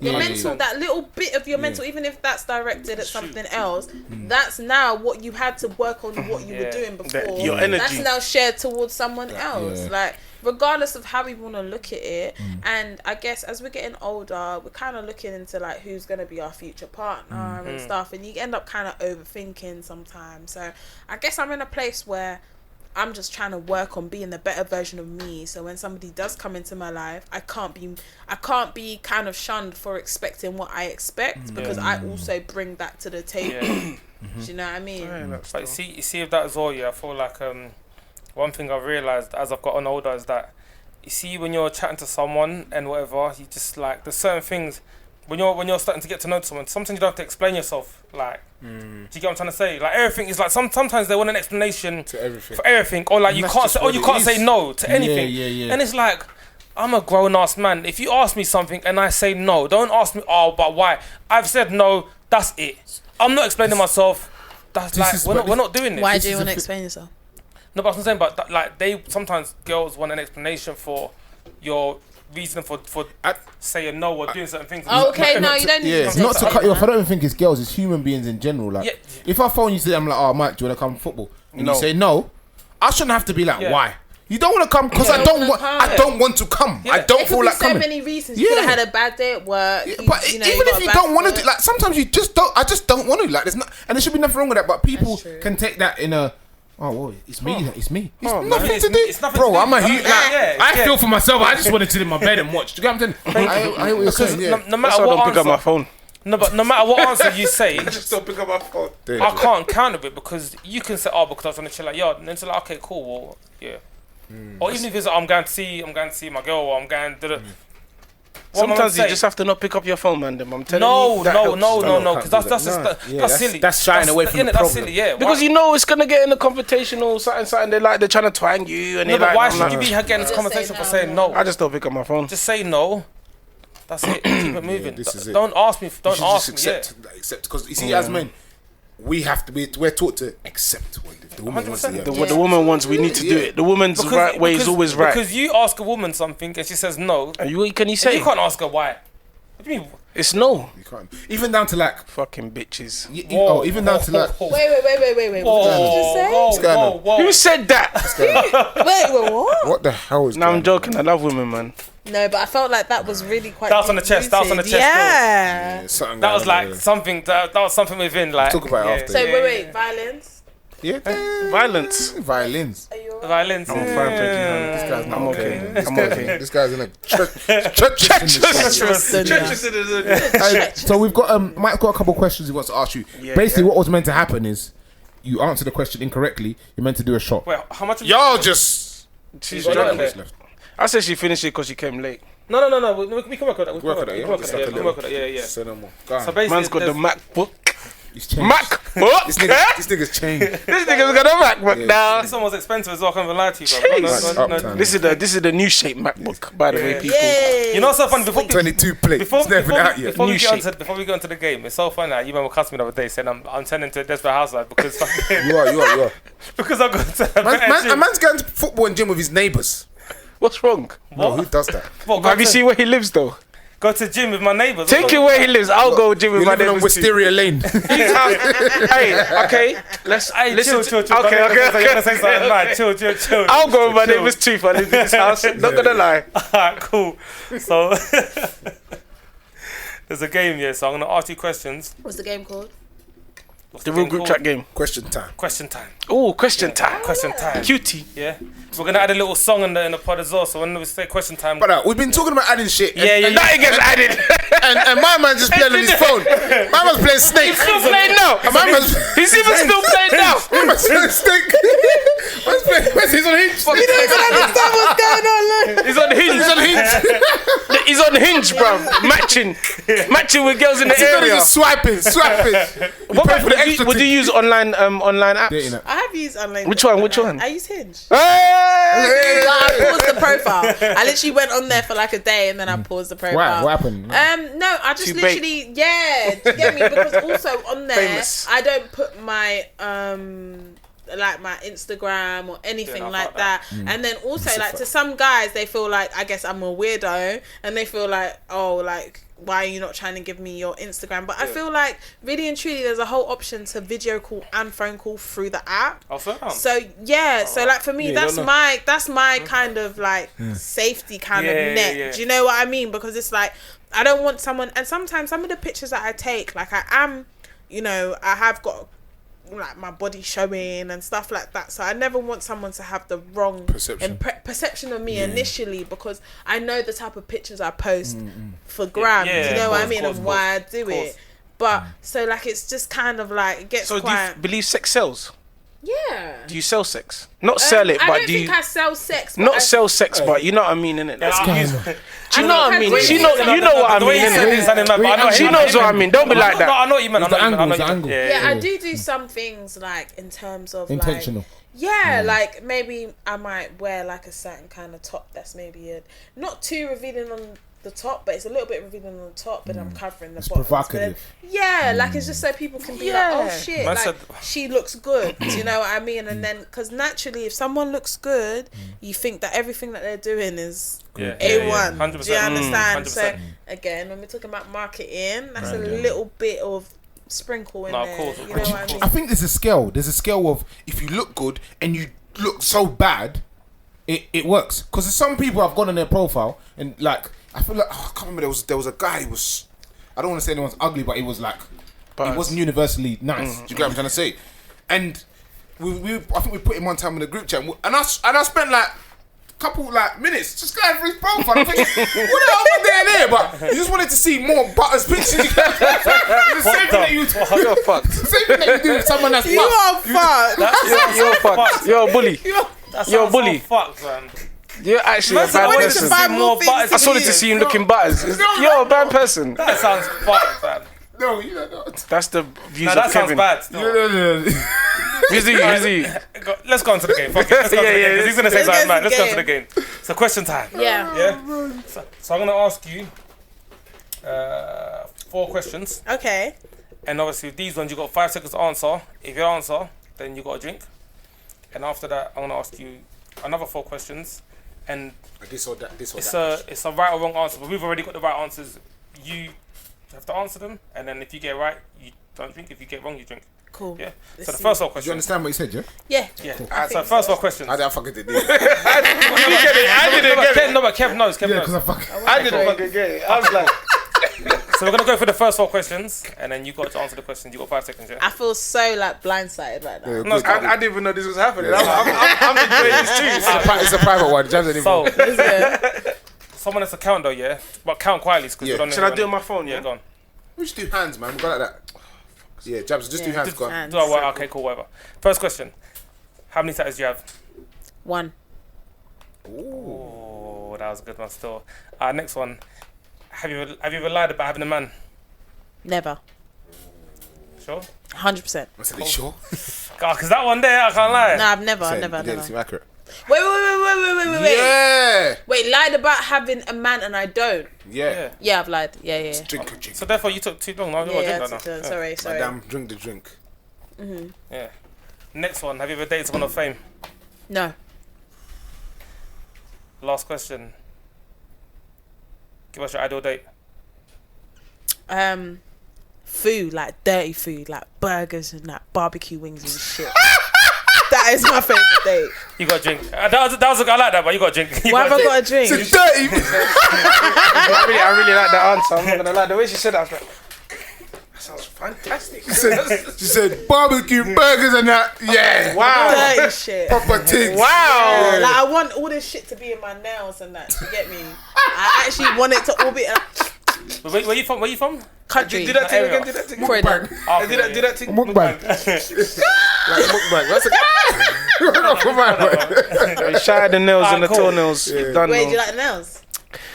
that little bit of your mental, even if that's directed at something else, that's now what you had to work on, what you were doing before. Your energy. That's now shared towards someone else. Like, regardless of how we want to look at it, and I guess as we're getting older, we're kind of looking into like who's going to be our future partner and stuff, and you end up kind of overthinking sometimes. So I guess I'm in a place where I'm just trying to work on being the better version of me, so when somebody does come into my life, I can't be kind of shunned for expecting what I expect, because I also bring that to the table. Do you know what I mean? Like, see if that as well. I feel like one thing I've realised as I've gotten older is that, you see, when you're chatting to someone and whatever, you just like, there's certain things when you're starting to get to know someone, sometimes you don't have to explain yourself. Like, do you get what I'm trying to say? Like, everything is like, sometimes they want an explanation to everything. For everything, or like you can't say no to anything. And it's like, I'm a grown ass man. If you ask me something and I say no, don't ask me, oh, but why? I've said no, that's it. I'm not explaining myself. That's like, we're not doing this. Why do you want to explain yourself? No, but I'm saying, but like, sometimes girls want an explanation for your reason for saying no or doing certain things. Oh, okay, no, you don't need to say Not to that. cut you off. I don't even think it's girls. It's human beings in general. Like, Yeah. if I phone you today, I'm like, oh, Mike, do you want to come football? And you say no, I shouldn't have to be like, why? You don't want to come because I don't want to come. I don't feel like coming. There could be so many reasons. You could have had a bad day at work. But even if you don't want to do, like, sometimes you just don't. I just don't want to. Like, there's not, and there should be nothing wrong with that. But people can take that in a. Oh, well, it's me. It's me. It's nothing to do. It's nothing Bro, to do. I'm a huge. I Yeah. feel for myself. I just wanted to sit in my bed and watch. Do you get what I'm saying? I hear what you're saying. Yeah. No matter what don't pick up my answer, phone. no, but no matter what answer you say, Just don't pick up my phone. I can't counter it because you can say, oh, because I was on the chill like, yo, and then it's like, okay, cool, well, yeah. Or even if it's like, I'm going to see my girl, or I'm going to. Sometimes you just have to not pick up your phone, man. I'm telling No, you. that helps. no, because that's silly. That's shying away from the That's problem. silly, yeah. Because you know it's gonna get in a confrontational something. They're trying to twang you, and No, they're but why like, should you be getting this Just conversation say for no, saying no? I just don't pick up my phone. Just say no. That's it. Keep it moving. this is it. Don't ask me. Don't You ask should me. just accept, because you see, as men, we have to be. We're taught to accept what the woman wants to 100%. do. What the woman wants, we need to do it. The woman's right way is always right. Because you ask a woman something and she says no, And can you say you can't ask her why. What do you mean? it's no? You can't. Even down to like. Fucking bitches. Even down to like. Wait. What did you say? What's going on? Who said that? Wait, what? What the hell is? No, I'm going on? joking. I love women, man. No, but I felt like that was really quite. That was on the chest, that was on the chest, Yeah. Yeah, something That was going on like there. something. That was something within. Like Talk about it after. So wait, violence. Yeah, Violence. violins. Are you alright? violence. I'm fine, thank you, man. This guy's not I'm okay. I'm okay. This guy's in a treacherous. So we've got Mike's got a couple of questions he wants to ask you. Basically, what was meant to happen is you answer the question incorrectly. You're meant to do a shot. Wait, how much? Y'all just. She's Got drunk. nothing left. I said she finished it because she came late. No. We can work on that. We can Work work on on that, that. We can yeah? work on that. Yeah, we can work on that. Yeah. Say no more. Go on. So basically, Man's got the there's- MacBook. He's changed. MacBook. This nigga's changed. This nigga's got a MacBook now. This one was expensive as well. I can't even lie to you, bro. Jeez. Uptown. This is the new shape MacBook, by the way, people. Yay. You know what's so funny? Before 22 plates. It's never been out yet. Before we New go into the game, it's so funny. Like, you remember cussing me the other day saying I'm turning to a desperate housewife because You are. because I got to a better A gym. man's going to football and gym with his neighbours. What's wrong? No, who does that? What, go Have you to- seen where he lives though? Go to gym with my neighbours. Take it where he lives. I'll go gym with You're my living on neighbors too. Wisteria Lane. Hey, okay. Let's Hey, listen. chill. Okay. You're gonna say something mad. Chill. I'll go with my Chill. neighbors too if I live in this house. Not gonna lie. Alright, cool. So there's a game here, so I'm gonna ask you questions. What's the game called? What's The real game group called? chat game. Question time. Question time. Oh, question time. Question time. Cutie. Yeah. We're gonna add a little song in the pod as well. So when we say question time, But we've been talking about adding shit. Yeah. Nothing gets added. And my man just playing on his phone. My man's playing Snake. Still playing now. And my man's He's even still playing now. my man's playing Snake. Man's playing. He's on Hinge. You don't even understand what's going on. Look. He's on Hinge. He's on Hinge. He's on Hinge, bro. Matching with girls in the He's area. just swiping. What pay for the extra would you use online apps? Dating app. I have used online. Which one? I use Hinge. Hey! But I paused the profile. I literally went on there for like a day and then I paused the profile. Why? What happened? No, I just Too literally, do you get me? Because also on there, Famous. I don't put my like my Instagram or anything Yeah, no, like fuck that. And then also like to some guys, they feel like, I guess I'm a weirdo, and they feel like, oh, like, why are you not trying to give me your Instagram? But I feel like really and truly there's a whole option to video call and phone call through the app. I'll sit down. So so like for me, that's my kind of like safety kind of net. Yeah. Do you know what I mean? Because it's like I don't want someone, and sometimes some of the pictures that I take, like I am, I have got like my body showing and stuff like that, so I never want someone to have the wrong perception of me initially, because I know the type of pictures I post for gram. Yeah, you know what I of mean, course, and why I do it. But so like it's just kind of like it gets So do quite. you believe sex sells? Yeah. Do you sell sex? Not sell it, I but don't do you? think I sell sex. Not sell sex, but you know what I mean, innit? Yeah, Do you know what I mean? Wait, You know what I the way mean, you said innit? it sounded mad, but I know She I knows what I mean. Don't be like No, that. I know what you meant. It's the angle, it's the angle. Yeah, I do some things like in terms of Intentional. Like, Yeah, like maybe I might wear like a certain kind of top that's maybe not too revealing on the top, but it's a little bit revealing on the top, but I'm covering the bottom. Provocative. Like it's just so people can be like, oh shit, like she looks good. Do you know what I mean? And then, because naturally, if someone looks good, you think that everything that they're doing is A1. 100%. Do you understand? 100%. So again, when we're talking about marketing, that's a little bit of sprinkle in there. Of course. You know what I mean? I think there's a scale. There's a scale of if you look good and you look so bad, it works. Because there's some people I've gone on their profile and like I feel like I can't remember. There was a guy who was, I don't want to say anyone's ugly, but he was like he wasn't universally nice. Do you get what I'm trying to say? And we I think we put him one time in the group chat and I spent like couple like minutes just going through his profile. I'm thinking, what the hell was there? But you just wanted to see more Butters pictures. It's the same thing that you do. You're fucked. The same thing that you do with someone that's You are fucked. You're fucked. You're a bully. You're a bully. Fucked, man. You're actually a bad person. I just wanted to see you looking Butters. You're a bad person. That sounds fucked, man. No, you don't know. That's the views No, that of sounds Kevin. bad. Still. No. Let's go on to the game. Fuck it. Let's go on to the game. 'Cause he's gonna say something, man. Let's go to the game. So question time. Yeah. So I'm gonna ask you 4 questions, Okay. and obviously with these ones you got 5 seconds to answer. If you answer, then you got a drink. And after that, I'm gonna ask you another 4 questions, and This or that. it's a right or wrong answer. But we've already got the right answers. You have to answer them, and then if you get right, you don't drink. If you get wrong, you drink. Cool. Yeah. Let's So the see. first 4 Do you questions. understand what you said, yeah? Yeah. Yeah. I So think first so. 4 questions. I fucking did. I didn't get it. No, but Kev knows. Kev Yeah, knows. because I fucking. I didn't fucking get it. I was like, So we're gonna go for the first 4 questions, and then you got to answer the questions. You got 5 seconds. Yeah. I feel so like blindsided right now. No, I didn't even know this was happening. I'm enjoying this too. It's a private one. Jazz anymore. so Is it? someone has to count though, yeah. But count quietly, because Yeah. we don't know. Should I do it on my phone? Yeah, Yeah. go on. We just do hands, man. We go like that. Yeah, Jabs, just do hands. Go on. hands. Do I work? Okay, cool, whatever. First question: how many tattoos do you have? 1. Oh, that was a good one. Still, next one: have you ever lied about having a man? Never. Sure. 100%. I said, sure. Because that one there, I can't lie. No, I've never. Said, Never. you didn't seem accurate. Wait. Yeah. Wait, lied about having a man and I don't. Yeah. Yeah, I've lied. Yeah. Drink a drink. So therefore, you took too long. No, Yeah, drink that now. sorry. Madam, drink the drink. Yeah. Next one: have you ever dated someone of fame? No. Last question: give us your ideal date. Food, like dirty food, like burgers and that barbecue wings and shit. That is my favourite date. You got a drink. That was I like that, but you got a drink. Why have I got a drink? It's dirty. I really like that answer. I'm not gonna lie. The way she said that, I was like, that sounds fantastic. She said barbecue burgers and that. Yeah. Wow. Dirty shit. Proper things. Wow. Yeah, like I want all this shit to be in my nails and that. You get me? I actually want it to all be Where you from? Where you from? country. Do that thing area. again. Do that thing. Croydon. Oh, Do that thing. Mukbang. Like mukbang. That's a You shattered the nails and the cool. toenails. You're done. Wait, now. do you like the nails?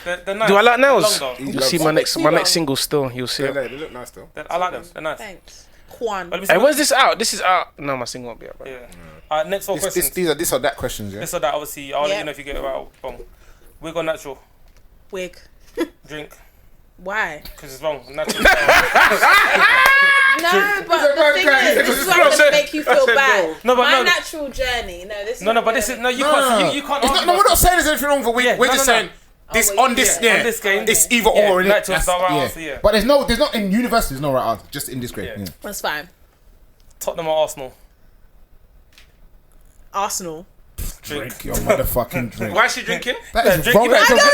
They're nice. Do I like nails? They're long, though. You'll see my next single still. You'll see it. They look nice though. I like them. They're nice. Thanks. Juan. Let me see Hey, what- when's this out? This is out. No, my single won't be out. Bro. Yeah. Next 4 questions. These are this or that questions, yeah. This or that, obviously. I'll let Yeah. you know if you get it right or wrong. Wig or natural? Wig. Drink. Why? Because it's wrong. Natural. No, but the thing is, this is what's going to make you feel bad. No, but My no. natural journey. No, this is No, but this is you can't. You can't. It's not, no, we're not saying there's anything wrong with wig. Yeah, We're no, just no, no. saying this well, on this yeah, yeah, on this game. It's either or. Yeah, innit? natural's the right answer, yeah. But there's not in university. There's no right answer. Just in this grade. Yeah. Yeah. That's fine. Tottenham or Arsenal? Arsenal. Drink your motherfucking drink. Why is she drinking? That is drink- wrong. you better- No, I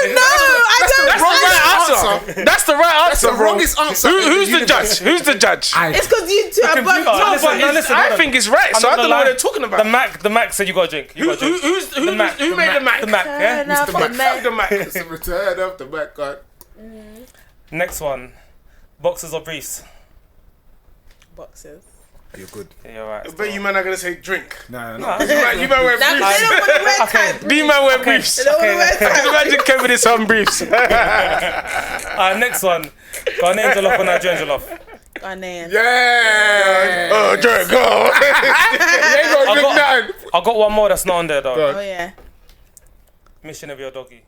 don't. That's the right answer. That's the right answer, the bro. wrongest answer. Who's the judge? Who's the judge? It's because you two are both. No, No, listen, but no, listen, I no. think it's right, so I don't know what they're talking about. The Mac said you got a drink. You got a drink. Who made the Mac? The Mac, yeah? Turn up the Mac. The Mac. It's the return of the back guard. Next one. Boxers or briefs? Boxes. You're good. Yeah, you're right. But you man are gonna say drink. No. You man wear Now, briefs. they don't want to wear tight briefs. You man wear briefs. They don't want to wear tight Imagine Kevin in some briefs. Next one. Ghanaian jollof or Nigerian jollof? Ghanaian. Yeah. Oh, drink, go. You ain't got I got one more that's not on there though. Oh yeah. Mission of your doggy.